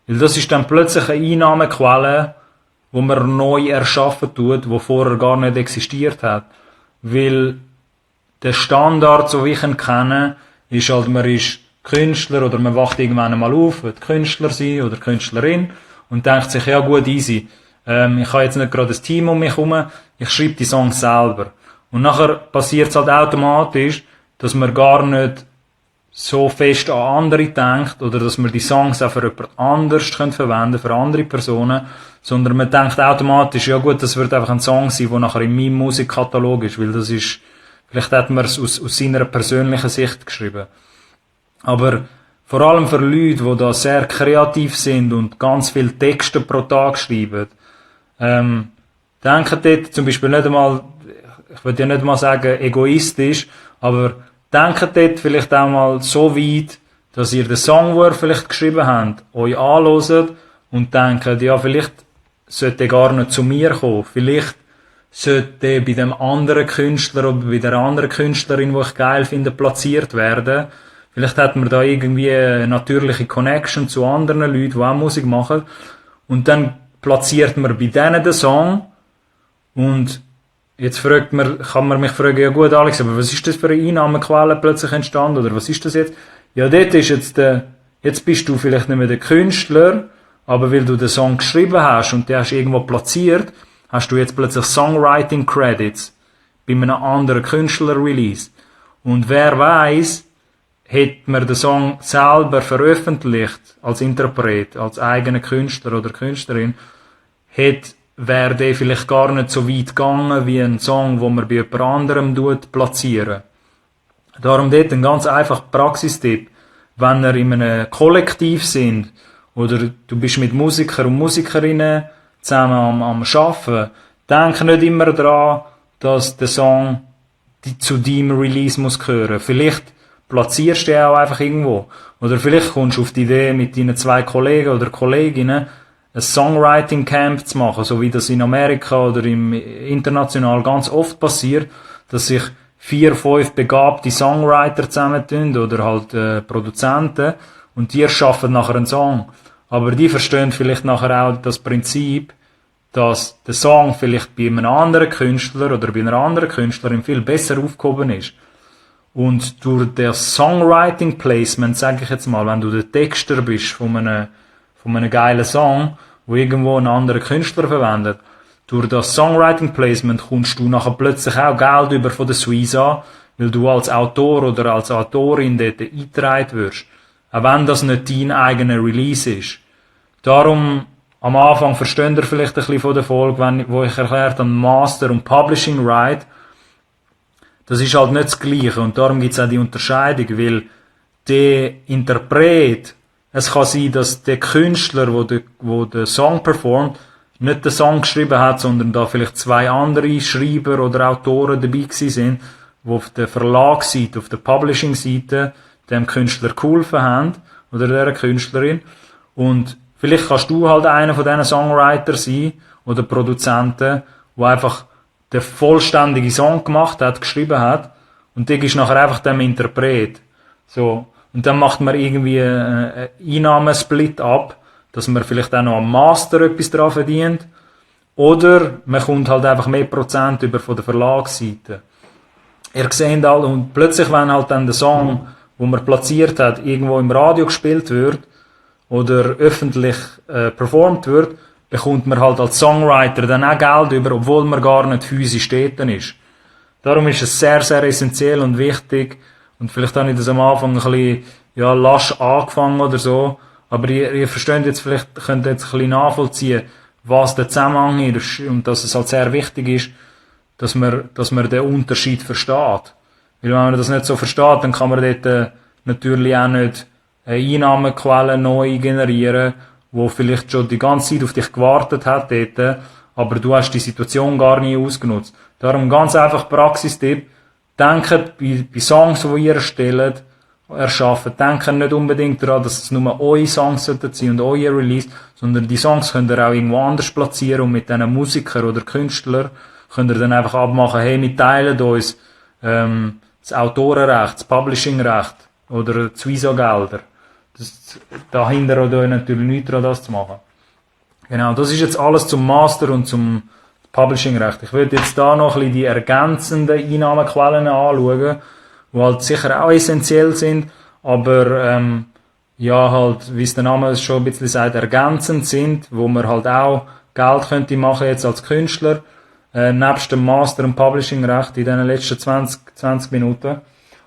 Weil das ist dann plötzlich eine Einnahmequelle, die man neu erschaffen tut, die vorher gar nicht existiert hat. Weil der Standard, so wie ich ihn kenne, ist halt, man ist Künstler oder man wacht irgendwann einmal auf, wird Künstler sein oder Künstlerin und denkt sich, ja gut, easy, ich habe jetzt nicht gerade ein Team um mich herum, ich schreibe die Songs selber. Und nachher passiert es halt automatisch, dass man gar nicht so fest an andere denkt oder dass man die Songs auch für jemand anders verwenden können, für andere Personen, sondern man denkt automatisch, ja gut, das wird einfach ein Song sein, der nachher in meinem Musikkatalog ist, weil das ist, vielleicht hat man es aus seiner persönlichen Sicht geschrieben. Aber vor allem für Leute, die da sehr kreativ sind und ganz viele Texte pro Tag schreiben, denken dort zum Beispiel nicht einmal, ich würde ja nicht mal sagen egoistisch, aber denkt dort vielleicht auch mal so weit, dass ihr den Song, den ihr vielleicht geschrieben habt, euch anhört und denkt, ja, vielleicht sollte er gar nicht zu mir kommen. Vielleicht sollte er bei dem anderen Künstler oder bei der anderen Künstlerin, die ich geil finde, platziert werden. Vielleicht hat man da irgendwie eine natürliche Connection zu anderen Leuten, die auch Musik machen. Und dann platziert man bei denen den Song und jetzt kann man mich fragen, ja gut Alex, aber was ist das für eine Einnahmequelle plötzlich entstanden, oder was ist das jetzt? Ja, dort ist jetzt bist du vielleicht nicht mehr der Künstler, aber weil du den Song geschrieben hast und den hast irgendwo platziert, hast du jetzt plötzlich Songwriting Credits bei einem anderen Künstler Release. Und wer weiß, hätte man den Song selber veröffentlicht, als Interpret, als eigener Künstler oder Künstlerin, wäre der vielleicht gar nicht so weit gegangen wie ein Song, wo man bei jemand anderem platzieren. Darum dort ein ganz einfacher Praxistipp. Wenn ihr in einem Kollektiv sind, oder du bist mit Musikern und Musikerinnen zusammen am Arbeiten, denk nicht immer daran, dass der Song zu deinem Release muss gehören. Vielleicht platzierst du ihn auch einfach irgendwo. Oder vielleicht kommst du auf die Idee, mit deinen 2 Kollegen oder Kolleginnen ein Songwriting Camp zu machen, so wie das in Amerika oder international ganz oft passiert, dass sich 4, 5 begabte Songwriter zusammentun oder halt Produzenten und die erschaffen nachher einen Song. Aber die verstehen vielleicht nachher auch das Prinzip, dass der Song vielleicht bei einem anderen Künstler oder bei einer anderen Künstlerin viel besser aufgehoben ist. Und durch das Songwriting Placement, sage ich jetzt mal, wenn du der Texter bist von einem geilen Song, wo irgendwo ein anderer Künstler verwendet, durch das Songwriting Placement kommst du nachher plötzlich auch Geld über von der Suiza, weil du als Autor oder als Autorin dort eingetragen wirst. Auch wenn das nicht dein eigener Release ist. Darum, am Anfang versteht ihr vielleicht ein bisschen von der Folge, wo ich erklärt habe, Master und Publishing Right. Das ist halt nicht das Gleiche und darum gibt es auch die Unterscheidung, weil der Interpret, es kann sein, dass der Künstler, wo den Song performt, nicht den Song geschrieben hat, sondern da vielleicht 2 andere Schreiber oder Autoren dabei gewesen sind, die auf der Verlagsseite, auf der Publishing-Seite dem Künstler geholfen haben, oder der Künstlerin. Und vielleicht kannst du halt einer von diesen Songwriter sein, oder Produzenten, wo einfach den vollständigen Song gemacht hat, geschrieben hat, und der ist nachher einfach dem Interpret. So. Und dann macht man irgendwie einen Einnahmesplit ab, dass man vielleicht auch noch am Master etwas dran verdient. Oder man kommt halt einfach mehr Prozent über von der Verlagsseite. Ihr seht halt, und plötzlich, wenn halt dann der Song, wo man platziert hat, irgendwo im Radio gespielt wird, oder öffentlich performt wird, bekommt man halt als Songwriter dann auch Geld über, obwohl man gar nicht physisch dort ist. Darum ist es sehr, sehr essentiell und wichtig, und vielleicht habe ich das am Anfang ein bisschen, ja, lasch angefangen oder so, aber ihr versteht jetzt vielleicht, könnt jetzt ein bisschen nachvollziehen, was der Zusammenhang ist, und dass es halt sehr wichtig ist, dass man den Unterschied versteht. Weil wenn man das nicht so versteht, dann kann man dort natürlich auch nicht eine Einnahmequelle neu generieren, wo vielleicht schon die ganze Zeit auf dich gewartet hat dort, aber du hast die Situation gar nie ausgenutzt. Darum ganz einfach Praxistipp: Denkt bei Songs, die ihr erschafft, denkt nicht unbedingt daran, dass es nur eure Songs sein und euer Release, sondern die Songs könnt ihr auch irgendwo anders platzieren, und mit diesen Musikern oder Künstlern könnt ihr dann einfach abmachen, hey, wir teilen uns das Autorenrecht, das Publishingrecht oder das Visa-Gelder. Da hindert euch natürlich nichts daran, das zu machen. Genau, das ist jetzt alles zum Master und zum Publishing-Recht. Ich würde jetzt da noch ein bisschen die ergänzenden Einnahmequellen anschauen, die halt sicher auch essentiell sind, aber ja, halt, wie es der Name schon ein bisschen sagt, ergänzend sind, wo man halt auch Geld könnte machen jetzt als Künstler, nebst dem Master- und Publishing-Recht in den letzten 20 Minuten.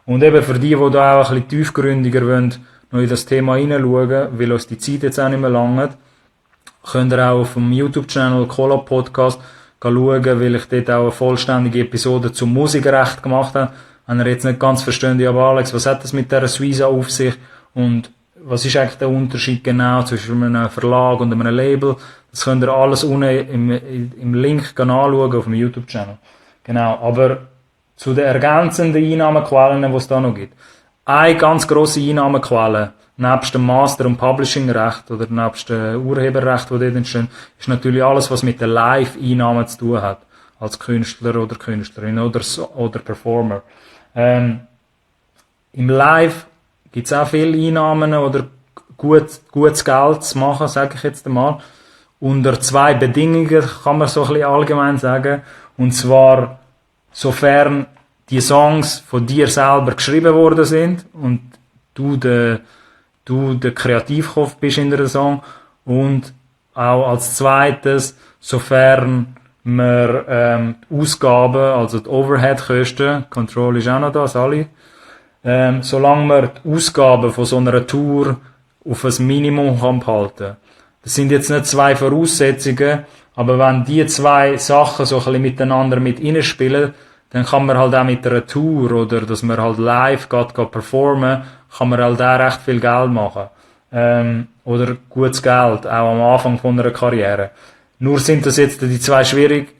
Und eben für die da auch ein bisschen tiefgründiger wollen, noch in das Thema hineinschauen, weil uns die Zeit jetzt auch nicht mehr langt, könnt ihr auch auf dem YouTube-Channel Cola Podcast schauen, weil ich dort auch eine vollständige Episode zum Musikrecht gemacht habe. Wenn ihr jetzt nicht ganz versteht, aber Alex, was hat das mit dieser Suiza auf sich und was ist eigentlich der Unterschied genau zwischen einem Verlag und einem Label? Das könnt ihr alles unten im Link anschauen auf dem YouTube-Channel. Genau, aber zu den ergänzenden Einnahmequellen, die es da noch gibt. Eine ganz grosse Einnahmequelle, nebst dem Master- und Publishing-Recht oder nebst dem Urheberrecht, das dort entstehen, ist natürlich alles, was mit den Live-Einnahmen zu tun hat. Als Künstler oder Künstlerin oder Performer. Im Live gibt es auch viele Einnahmen oder gutes Geld zu machen, sage ich jetzt einmal. Unter 2 Bedingungen kann man so ein bisschen allgemein sagen. Und zwar, sofern die Songs von dir selber geschrieben worden sind und du der Kreativkopf bist in der Song. Und auch als zweites, sofern wir Ausgaben, also die Overhead-Kosten, Control ist auch noch da, Sally, solange man die Ausgaben von so einer Tour auf ein Minimum kann behalten. Das sind jetzt nicht 2 Voraussetzungen, aber wenn die 2 Sachen so ein bisschen miteinander mit reinspielen, dann kann man halt auch mit einer Tour oder dass man halt live geht performen, kann man halt auch recht viel Geld machen. Oder gutes Geld, auch am Anfang von einer Karriere. Nur sind das jetzt die 2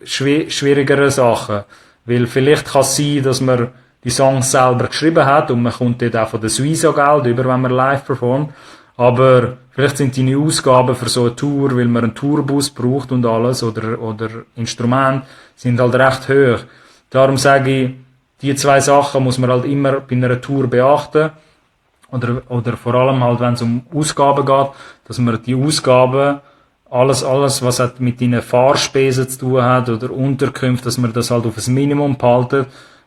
schwierigeren Sachen. Weil vielleicht kann es sein, dass man die Songs selber geschrieben hat und man kommt dort auch von der Suiza Geld über, wenn man live performt. Aber vielleicht sind deine Ausgaben für so eine Tour, weil man einen Tourbus braucht und alles, oder Instrument, sind halt recht hoch. Darum sage ich, die 2 Sachen muss man halt immer bei einer Tour beachten. Oder vor allem halt, wenn es um Ausgaben geht, dass man die Ausgaben, alles, was halt mit deinen Fahrspesen zu tun hat oder Unterkünfte, dass man das halt auf ein Minimum behalten,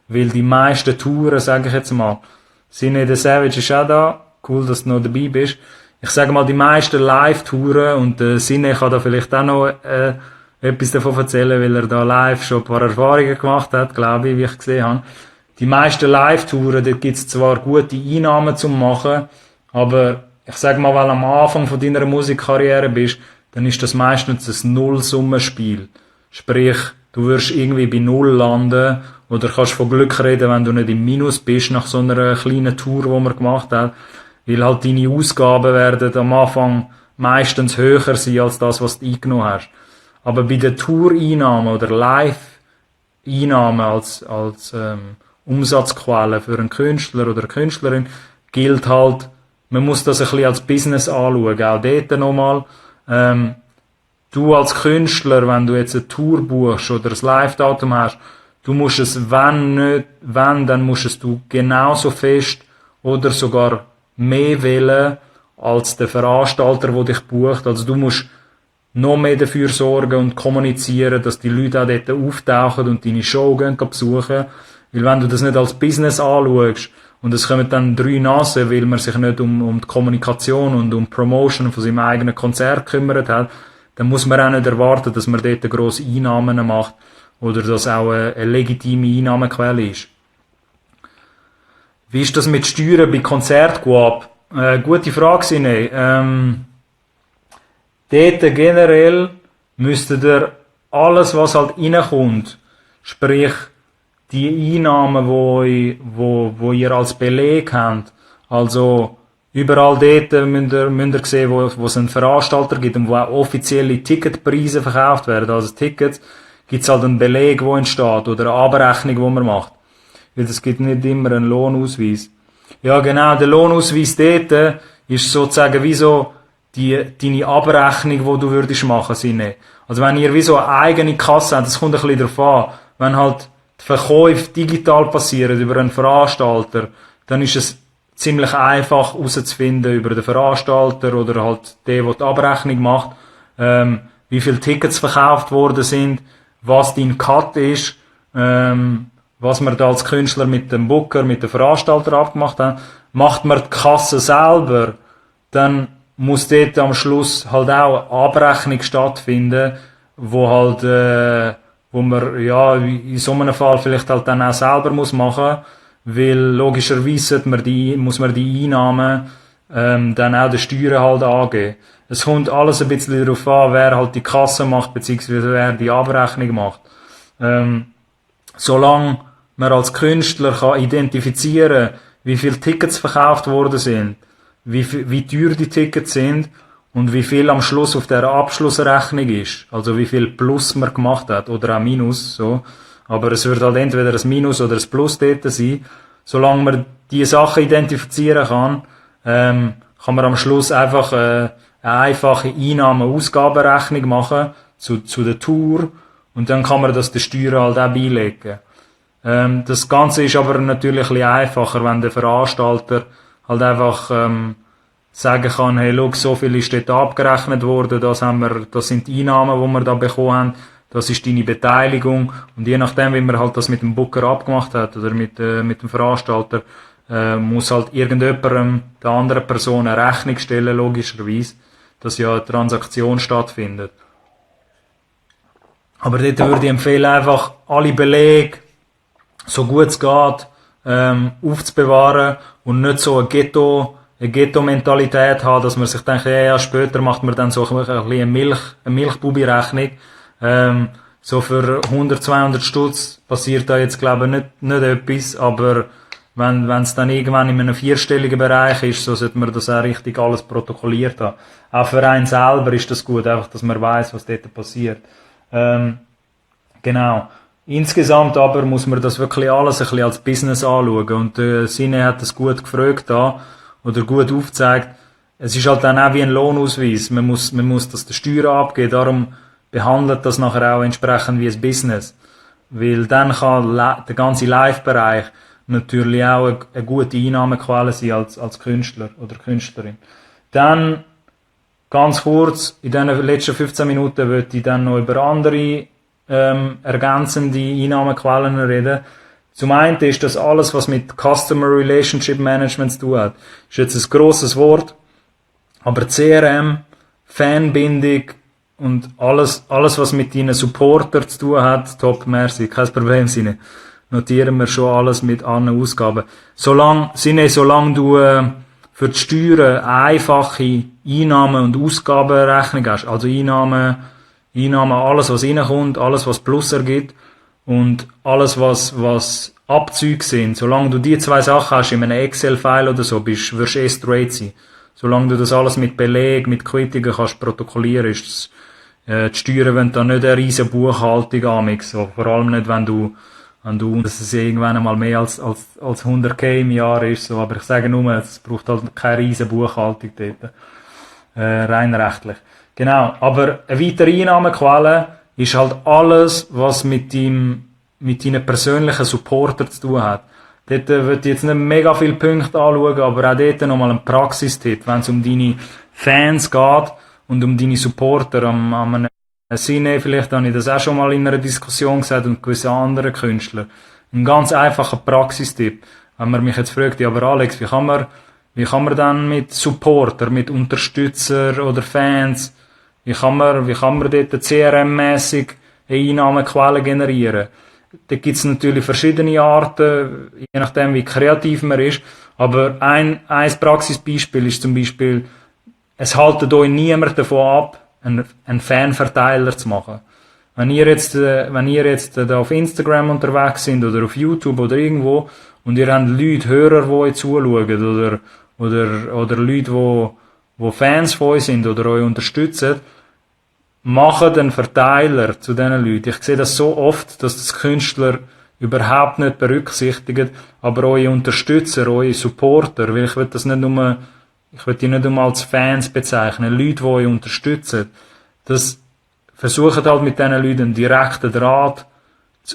weil die meisten Touren, sage ich jetzt mal, Cine the Savage ist auch da, cool, dass du noch dabei bist. Ich sage mal, die meisten Live-Touren, und Cine kann da vielleicht auch noch etwas davon erzählen, weil er da live schon ein paar Erfahrungen gemacht hat, glaube ich, wie ich gesehen habe. Die meisten Live-Touren, dort gibt's zwar gute Einnahmen zum machen, aber ich sage mal, wenn du am Anfang von deiner Musikkarriere bist, dann ist das meistens ein Nullsummenspiel. Sprich, du wirst irgendwie bei Null landen oder kannst von Glück reden, wenn du nicht im Minus bist nach so einer kleinen Tour, die man gemacht hat, weil halt deine Ausgaben werden am Anfang meistens höher sein als das, was du eingenommen hast. Aber bei den Tour-Einnahmen oder Live-Einnahmen als Umsatzquelle für einen Künstler oder eine Künstlerin gilt halt, man muss das ein bisschen als Business anschauen. Auch dort nochmal, du als Künstler, wenn du jetzt eine Tour buchst oder ein Live-Datum hast, du musst es, dann musst es du genauso fest oder sogar mehr wählen als der Veranstalter, der dich bucht. Also du musst noch mehr dafür sorgen und kommunizieren, dass die Leute auch dort auftauchen und deine Show gehen besuchen. Weil wenn du das nicht als Business anschaust und es kommen dann 3 Nasen, weil man sich nicht um die Kommunikation und um die Promotion von seinem eigenen Konzert gekümmert hat, dann muss man auch nicht erwarten, dass man dort grosse Einnahmen macht oder dass auch eine legitime Einnahmequelle ist. Wie ist das mit Steuern bei Konzertcoop? Gute Frage, Sine. Dort generell müsstet ihr alles, was halt reinkommt, sprich die Einnahmen, wo ihr als Beleg habt, also überall dort müsst ihr sehen, wo es einen Veranstalter gibt und wo auch offizielle Ticketpreise verkauft werden. Also Tickets gibt's halt einen Beleg, wo entsteht, oder eine Abrechnung, die man macht. Weil es gibt nicht immer einen Lohnausweis. Ja genau, der Lohnausweis dort ist sozusagen wie so deine Abrechnung, die du würdest machen, Sine. Also wenn ihr wie so eine eigene Kasse habt, das kommt ein bisschen darauf an, wenn halt die Verkäufe digital passieren über einen Veranstalter, dann ist es ziemlich einfach herauszufinden über den Veranstalter oder halt der die Abrechnung macht, wie viele Tickets verkauft worden sind, was dein Cut ist, was man da als Künstler mit dem Booker, mit dem Veranstalter abgemacht hat. Macht man die Kasse selber, dann muss dort am Schluss halt auch eine Abrechnung stattfinden, wo halt, wo man, ja, in so einem Fall vielleicht halt dann auch selber muss machen, weil logischerweise muss man die Einnahmen dann auch den Steuern halt angeben. Es kommt alles ein bisschen darauf an, wer halt die Kasse macht, beziehungsweise wer die Abrechnung macht. Solange man als Künstler kann identifizieren, wie viele Tickets verkauft worden sind, wie teuer die Tickets sind und wie viel am Schluss auf der Abschlussrechnung ist, also wie viel Plus man gemacht hat oder auch Minus, so. Aber es wird halt entweder ein Minus oder ein Plus dort sein. Solange man diese Sachen identifizieren kann, kann man am Schluss einfach eine einfache Einnahme-Ausgabenrechnung machen zu der Tour und dann kann man das den Steuern halt auch beilegen. Das Ganze ist aber natürlich ein bisschen einfacher, wenn der Veranstalter halt einfach sagen kann, hey, schau, so viel ist dort abgerechnet worden, das sind die Einnahmen, die wir da bekommen haben, das ist deine Beteiligung und je nachdem, wie man halt das mit dem Booker abgemacht hat oder mit dem Veranstalter, muss halt irgendjemandem der anderen Person eine Rechnung stellen, logischerweise, dass ja eine Transaktion stattfindet. Aber dort würde ich empfehlen, einfach alle Belege, so gut es geht, aufzubewahren und nicht so eine Ghetto-Mentalität haben, dass man sich denkt, ja, später macht man dann so ein bisschen eine Milchbubi-Rechnung. So für 100, 200 Stutz passiert da jetzt, glaube ich, nicht etwas, aber wenn es dann irgendwann in einem vierstelligen Bereich ist, so sollte man das auch richtig alles protokolliert haben. Auch für einen selber ist das gut, einfach, dass man weiß, was dort passiert. Genau. Insgesamt aber muss man das wirklich alles ein bisschen als Business anschauen. Und Sine hat das gut gefragt da, oder gut aufgezeigt. Es ist halt dann auch wie ein Lohnausweis. Man muss das der Steuer abgeben. Darum behandelt das nachher auch entsprechend wie ein Business. Weil dann kann der ganze Live-Bereich natürlich auch eine gute Einnahmequelle sein als Künstler oder Künstlerin. Dann, ganz kurz, in den letzten 15 Minuten würde ich dann noch über andere ergänzende Einnahmequellen reden. Zum einen ist das alles, was mit Customer Relationship Management zu tun hat. Ist jetzt ein grosses Wort, aber CRM, Fanbindung und alles, was mit deinen Supporter zu tun hat, top, merci, kein Problem, Sine. Notieren wir schon alles mit anderen Ausgaben. Solange du für die Steuern eine einfache Einnahmen- und Ausgabenrechnung hast, also Einnahmen, alles was reinkommt, alles was Plus ergibt und alles was Abzüge sind, solange du die zwei Sachen hast in einem Excel-File oder so, wirst du straight sein. Solange du das alles mit Beleg, mit Quittungen kannst protokollieren, ist die Steuern wollen da nicht eine riesen Buchhaltung anmixen, so, vor allem nicht, wenn du, dass es irgendwann einmal mehr als 100k im Jahr ist, so, aber ich sage nur, es braucht halt keine riesen Buchhaltung dort, rein rechtlich. Genau, aber eine weitere Einnahmequelle ist halt alles, was mit deinen persönlichen Supporter zu tun hat. Dort würde ich jetzt nicht mega viele Punkte anschauen, aber auch dort nochmal ein Praxistipp, wenn es um deine Fans geht und um deine Supporter, am Sinne, vielleicht habe ich das auch schon mal in einer Diskussion gesagt und gewisse andere Künstler. Ein ganz einfacher Praxistipp. Wenn man mich jetzt fragt, ja, aber Alex, wie kann man dann mit Supporter, mit Unterstützer oder Fans, wie kann man dort CRM-mässig eine Einnahmequelle generieren? Da gibt's natürlich verschiedene Arten, je nachdem wie kreativ man ist. Aber ein Praxisbeispiel ist zum Beispiel, es haltet euch niemand davon ab, einen Fanverteiler zu machen. Wenn ihr jetzt da auf Instagram unterwegs sind oder auf YouTube oder irgendwo und ihr habt Leute, Hörer, die euch zuschauen oder Leute, die Fans von euch sind oder euch unterstützen, macht einen Verteiler zu diesen Leuten. Ich sehe das so oft, dass das Künstler überhaupt nicht berücksichtigen, aber eure Unterstützer, eure Supporter, weil ich will die nicht nur als Fans bezeichnen, Leute, die euch unterstützen, das versuchen halt mit diesen Leuten einen direkten Draht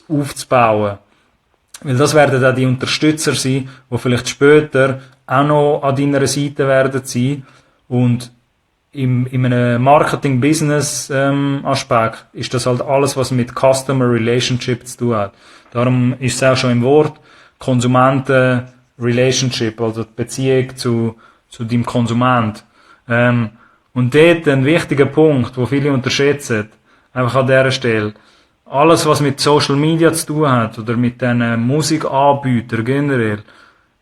aufzubauen. Weil das werden auch die Unterstützer sein, die vielleicht später auch noch an deiner Seite werden sein und in einem Marketing-Business-Aspekt ist das halt alles, was mit Customer Relationship zu tun hat. Darum ist es auch schon im Wort Konsumenten-Relationship, also die Beziehung zu deinem Konsument. Und dort ein wichtiger Punkt, wo viele unterschätzen, einfach an dieser Stelle. alles, was mit Social Media zu tun hat, oder mit den Musikanbietern generell,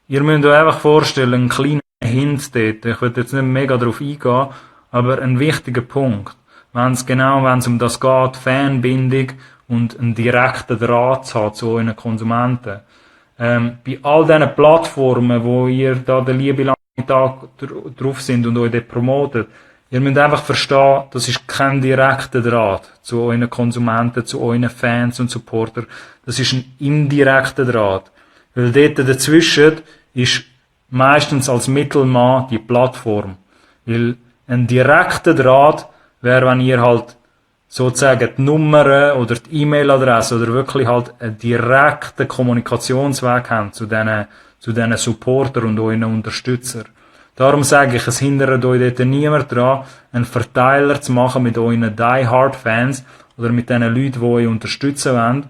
ihr müsst euch einfach vorstellen, einen kleinen Hint dort, ich will jetzt nicht mega darauf eingehen, aber ein wichtiger Punkt, wenn es um das geht, Fanbindung und einen direkten Draht zu haben zu euren Konsumenten. Bei all diesen Plattformen, wo ihr da den lieben langen Tag drauf sind und euch dort promotet, ihr müsst einfach verstehen, das ist kein direkter Draht zu euren Konsumenten, zu euren Fans und Supportern. Das ist ein indirekter Draht. Weil dort dazwischen ist meistens als Mittelmann die Plattform. Weil ein direkter Draht wäre, wenn ihr halt sozusagen die Nummer oder die E-Mail-Adresse oder wirklich halt einen direkten Kommunikationsweg habt zu diesen Supporter und euren Unterstützer. Darum sage ich, es hindert euch dort niemand daran, einen Verteiler zu machen mit euren Die-Hard-Fans oder mit den Leuten, die euch unterstützen wollen.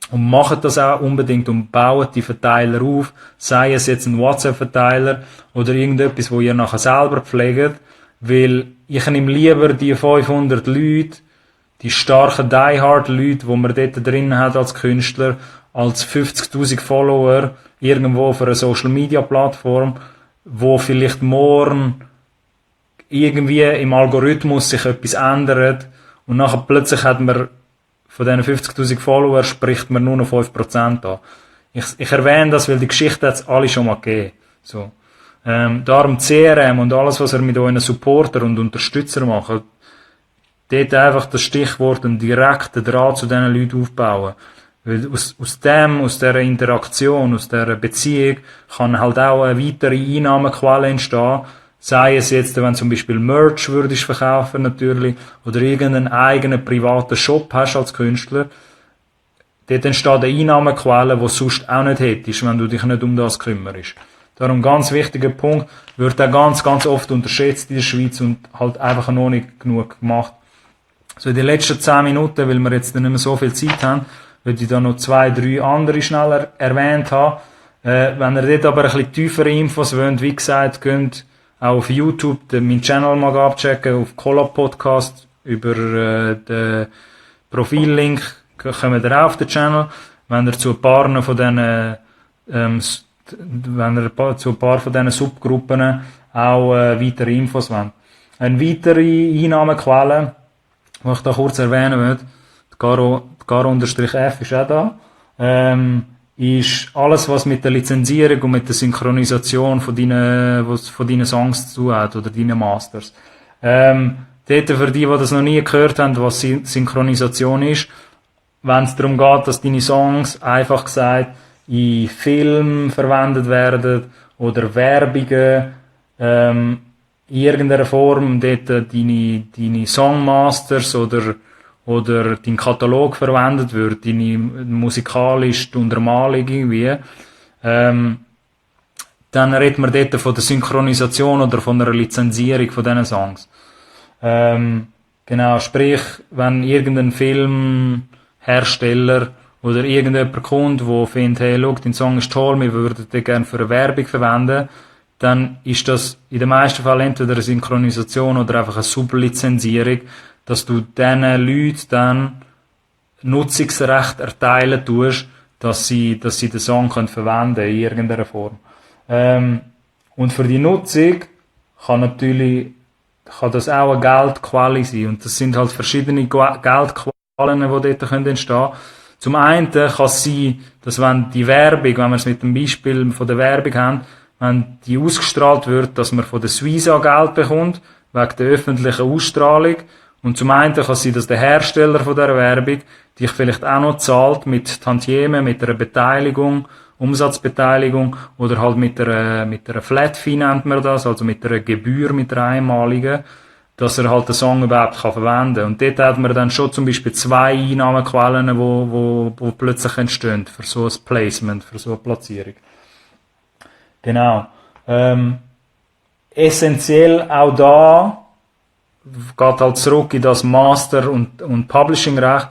Und macht das auch unbedingt und baut die Verteiler auf, sei es jetzt ein WhatsApp-Verteiler oder irgendetwas, wo ihr nachher selber pflegt, weil ich nehme lieber die 500 Leute, die starken Die-Hard-Leute, die man dort drin hat als Künstler, als 50.000 Follower irgendwo auf einer Social-Media-Plattform, wo vielleicht morgen irgendwie im Algorithmus sich etwas ändert und nachher plötzlich hat man von diesen 50.000 Follower spricht man nur noch 5% an. Ich erwähne das, weil die Geschichte hat es alle schon mal gegeben. So. Darum CRM und alles, was ihr mit euren Supporter und Unterstützer macht, dort einfach das Stichwort einen direkten Draht zu diesen Leuten aufbauen. Weil aus dieser Interaktion, aus dieser Beziehung kann halt auch eine weitere Einnahmequelle entstehen. Sei es jetzt, wenn zum Beispiel Merch würdest verkaufen natürlich, oder irgendeinen eigenen privaten Shop hast als Künstler. Dort entsteht eine Einnahmequelle, die du sonst auch nicht hättest, wenn du dich nicht um das kümmerst. Darum ganz wichtiger Punkt, wird auch ganz, ganz oft unterschätzt in der Schweiz und halt einfach noch nicht genug gemacht. So in den letzten 10 Minuten, weil wir jetzt nicht mehr so viel Zeit haben, würde ich da noch 2, 3 andere schneller erwähnt haben. Wenn ihr dort aber ein bisschen tiefere Infos wollt, wie gesagt, könnt auch auf YouTube meinen Channel mal abchecken, auf Collab Podcast, über den Profillink kommt ihr auch auf den Channel. Wenn ihr zu ein paar von diesen Subgruppen auch weitere Infos wollt. Eine weitere Einnahmequelle, die ich da kurz erwähnen will, die Garo-F ist auch da, ist alles, was mit der Lizenzierung und mit der Synchronisation von deinen Songs zu tun hat, oder deinen Masters. Dort für die das noch nie gehört haben, was Synchronisation ist, wenn es darum geht, dass deine Songs, einfach gesagt, in Filmen verwendet werden, oder Werbungen, in irgendeiner Form, dort deine Songmasters oder dein Katalog verwendet wird, deine musikalische Untermalung irgendwie, dann redet man dort von der Synchronisation oder von einer Lizenzierung von diesen Songs. Genau, sprich, wenn irgendein Filmhersteller oder irgendjemand kommt, der findet, hey, schau, dein Song ist toll, wir würden den gerne für eine Werbung verwenden, dann ist das in den meisten Fällen entweder eine Synchronisation oder einfach eine Sublizenzierung, dass du diesen Leuten dann Nutzungsrecht erteilen tust, dass sie den Song verwenden können in irgendeiner Form. Und für die Nutzung kann das auch eine Geldquelle sein. Und das sind halt verschiedene Geldquellen, die dort entstehen können. Zum einen kann es sein, dass wenn die Werbung, wenn wir es mit dem Beispiel von der Werbung haben, wenn die ausgestrahlt wird, dass man von der Suiza Geld bekommt, wegen der öffentlichen Ausstrahlung. Und zum einen kann es sein, dass der Hersteller von dieser Werbung dich vielleicht auch noch zahlt mit Tantiemen, mit einer Beteiligung, Umsatzbeteiligung oder halt mit einer Flat Fee nennt man das, also mit einer Gebühr, mit einer einmaligen, dass er halt den Song überhaupt verwenden kann. Und dort hat man dann schon zum Beispiel 2 Einnahmequellen, wo plötzlich entstehen für so ein Placement, für so eine Platzierung. Genau. Essentiell auch da geht halt zurück in das Master- und Publishing-Recht.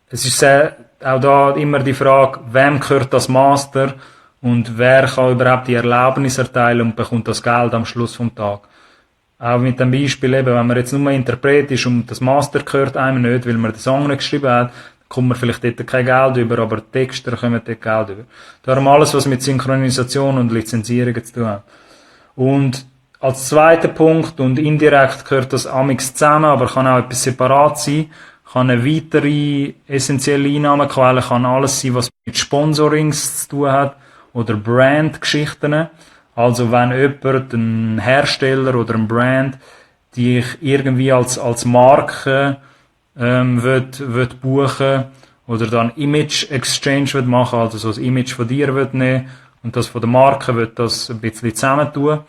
Es ist auch da immer die Frage, wem gehört das Master und wer kann überhaupt die Erlaubnis erteilen und bekommt das Geld am Schluss vom Tag. Auch mit dem Beispiel eben, wenn man jetzt nur Interpret ist und das Master gehört einem nicht, weil man den Song nicht geschrieben hat, kommt man vielleicht dort kein Geld über, aber die Texter kommen dort Geld über. Darum alles, was mit Synchronisation und Lizenzierungen zu tun hat. Und als zweiter Punkt, und indirekt gehört das amix zusammen, aber kann auch etwas separat sein, kann eine weitere essentielle Einnahmequelle, kann alles sein, was mit Sponsorings zu tun hat, oder Brandgeschichten. Also wenn jemand, ein Hersteller oder ein Brand, die ich irgendwie als Marke wird buchen oder dann Image Exchange wird machen, also so das Image von dir wird nehmen und das von der Marke wird das ein bisschen zusammentun.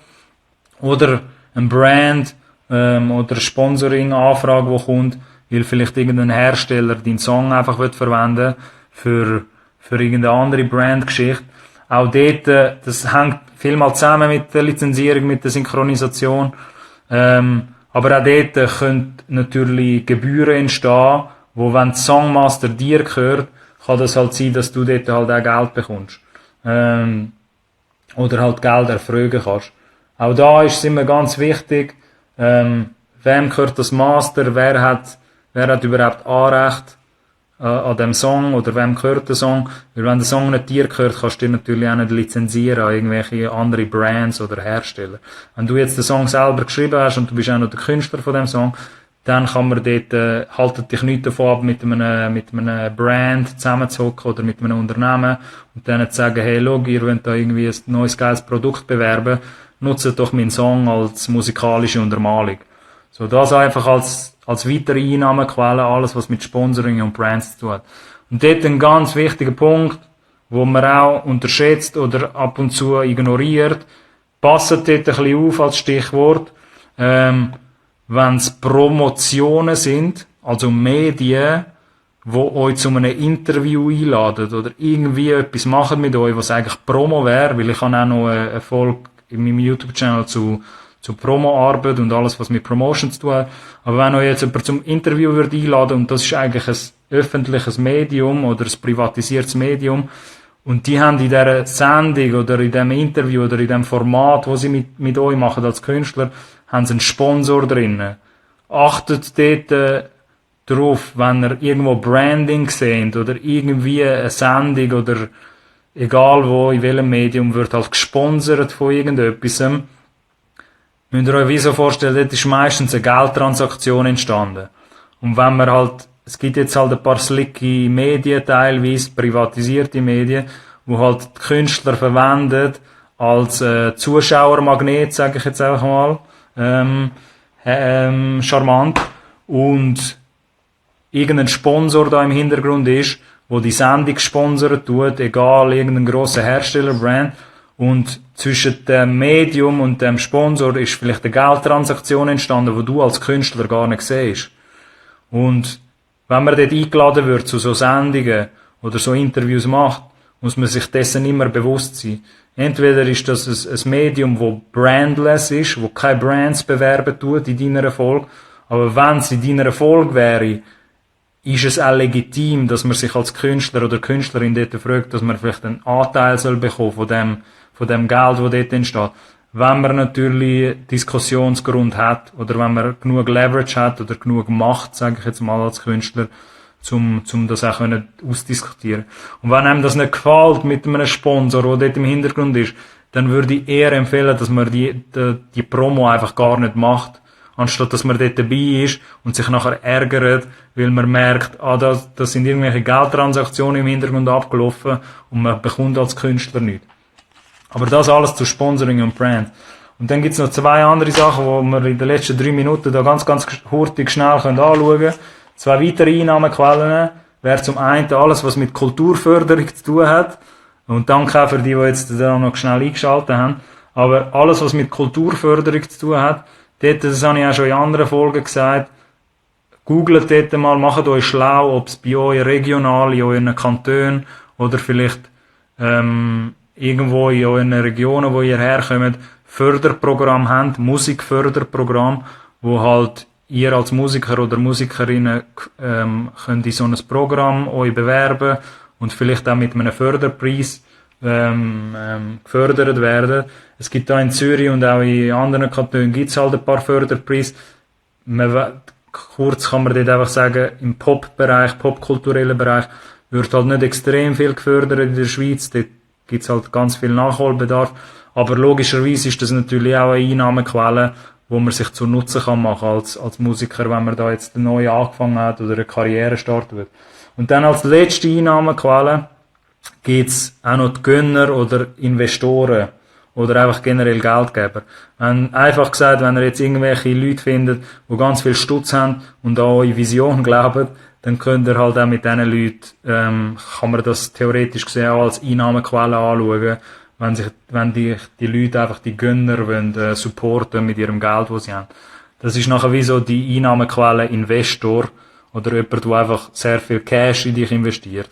Oder ein Brand oder Sponsoring-Anfrage, die kommt, weil vielleicht irgendein Hersteller deinen Song einfach wird verwenden für irgendeine andere Brandgeschichte. Auch dort, das hängt vielmal zusammen mit der Lizenzierung, mit der Synchronisation. Aber auch dort können natürlich Gebühren entstehen, wo wenn der Songmaster dir gehört, kann das halt sein, dass du dort halt auch Geld bekommst. Oder halt Geld erfragen kannst. Auch da ist es immer ganz wichtig, wem gehört das Master, wer hat überhaupt Anrecht an dem Song oder wem gehört der Song. Weil wenn der Song nicht dir gehört, kannst du dir natürlich auch nicht lizenzieren an irgendwelche andere Brands oder Hersteller. Wenn du jetzt den Song selber geschrieben hast und du bist auch noch der Künstler von dem Song, dann kann man dort, haltet dich nicht davon ab, mit einem Brand zusammenzuhocken oder mit einem Unternehmen und dann zu sagen, hey, schau, ihr wollt da irgendwie ein neues geiles Produkt bewerben, nutzt doch meinen Song als musikalische Untermalung. So, das einfach als weitere Einnahmequelle, alles was mit Sponsoring und Brands zu tun hat. Und dort ein ganz wichtiger Punkt, wo man auch unterschätzt oder ab und zu ignoriert, passt dort ein bisschen auf als Stichwort, wenn es Promotionen sind, also Medien, die euch zu einem Interview einladen oder irgendwie etwas machen mit euch, was eigentlich Promo wäre, weil ich habe auch noch eine Folge in meinem YouTube-Channel zu Promo-Arbeit und alles, was mit Promotion zu tun hat. Aber wenn euch jetzt jemand zum Interview würde einladen und das ist eigentlich ein öffentliches Medium oder ein privatisiertes Medium und die haben in dieser Sendung oder in diesem Interview oder in dem Format, wo sie mit euch machen als Künstler, haben sie einen Sponsor drin. Achtet dort drauf, wenn ihr irgendwo Branding seht oder irgendwie eine Sendung oder egal wo, in welchem Medium, wird halt gesponsert von irgendetwas. Müsst ihr euch wie so vorstellen, dort ist meistens eine Geldtransaktion entstanden. Und wenn man halt, es gibt jetzt halt ein paar slicke Medien teilweise, privatisierte Medien, wo halt die Künstler verwendet als Zuschauermagnet, sage ich jetzt einfach mal, charmant, und irgendein Sponsor da im Hintergrund ist, wo die Sendung gesponsert tut, egal, irgendein grosser Herstellerbrand, und zwischen dem Medium und dem Sponsor ist vielleicht eine Geldtransaktion entstanden, wo du als Künstler gar nicht siehst. Und wenn man dort eingeladen wird zu so Sendungen oder so Interviews macht, muss man sich dessen immer bewusst sein. Entweder ist das ein Medium, wo brandless ist, wo keine Brands bewerben tut in deiner Erfolg, aber wenn es in deiner Erfolg wäre, ist es auch legitim, dass man sich als Künstler oder Künstlerin dort fragt, dass man vielleicht einen Anteil soll bekommen von dem Geld, das dort entsteht. Wenn man natürlich Diskussionsgrund hat oder wenn man genug Leverage hat oder genug Macht, sage ich jetzt mal als Künstler, zum das auch ausdiskutieren. Und wenn einem das nicht gefällt mit einem Sponsor, der dort im Hintergrund ist, dann würde ich eher empfehlen, dass man die Promo einfach gar nicht macht, anstatt dass man dort dabei ist und sich nachher ärgert, weil man merkt, das sind irgendwelche Geldtransaktionen im Hintergrund abgelaufen und man bekommt als Künstler nichts. Aber das alles zu Sponsoring und Brand. Und dann gibt's noch zwei andere Sachen, die wir in den letzten 3 Minuten da ganz hurtig schnell anschauen können. Zwei weitere Einnahmequellen wäre zum einen alles, was mit Kulturförderung zu tun hat. Und danke auch für die jetzt da noch schnell eingeschaltet haben. Aber alles, was mit Kulturförderung zu tun hat, dort, das habe ich auch schon in anderen Folgen gesagt, googelt dort mal, macht euch schlau, ob es bei euch regional, in euren Kantonen oder vielleicht irgendwo in euren Regionen, wo ihr herkommt, Förderprogramm habt, Musikförderprogramm, wo halt ihr als Musiker oder Musikerinnen könnt in so ein Programm euch bewerben und vielleicht auch mit einem Förderpreis gefördert werden. Es gibt da in Zürich und auch in anderen Kantonen gibt's halt ein paar Förderpreise. kurz kann man dort einfach sagen, im Pop-Bereich, popkulturellen Bereich, wird halt nicht extrem viel gefördert in der Schweiz. Dort gibt's halt ganz viel Nachholbedarf. Aber logischerweise ist das natürlich auch eine Einnahmequelle, wo man sich zu Nutzen kann machen als Musiker, wenn man da jetzt neu angefangen hat oder eine Karriere starten will. Und dann als letzte Einnahmequelle gibt's auch noch die Gönner oder Investoren oder einfach generell Geldgeber. Einfach gesagt, wenn ihr jetzt irgendwelche Leute findet, die ganz viel Stutz haben und an eure Vision glauben, dann könnt ihr halt auch mit diesen Leuten, kann man das theoretisch gesehen auch als Einnahmequelle anschauen, wenn die Leute einfach die Gönner wollen, supporten mit ihrem Geld, das sie haben. Das ist nachher wie so die Einnahmequelle Investor oder jemand, der einfach sehr viel Cash in dich investiert.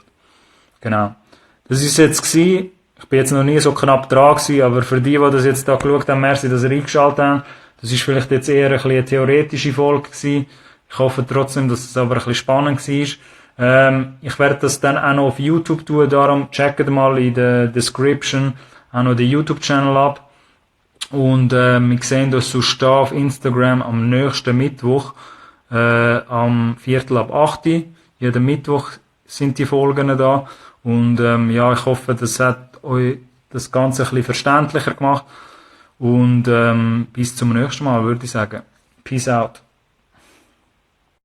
Genau. Das ist jetzt gewesen. Ich bin jetzt noch nie so knapp dran gewesen, aber für die das jetzt da geschaut haben, merci, dass ihr eingeschaltet habt. Das ist vielleicht jetzt eher ein bisschen eine theoretische Folge gewesen. Ich hoffe trotzdem, dass es aber ein bisschen spannend war. Ich werde das dann auch noch auf YouTube tun, darum checkt mal in der Description auch noch den YouTube-Channel ab. Und wir sehen uns sonst da auf Instagram am nächsten Mittwoch, am 7:45. Jeden Mittwoch sind die Folgen da. Und ja, ich hoffe, das hat euch das Ganze ein bisschen verständlicher gemacht. Und bis zum nächsten Mal, würde ich sagen. Peace out.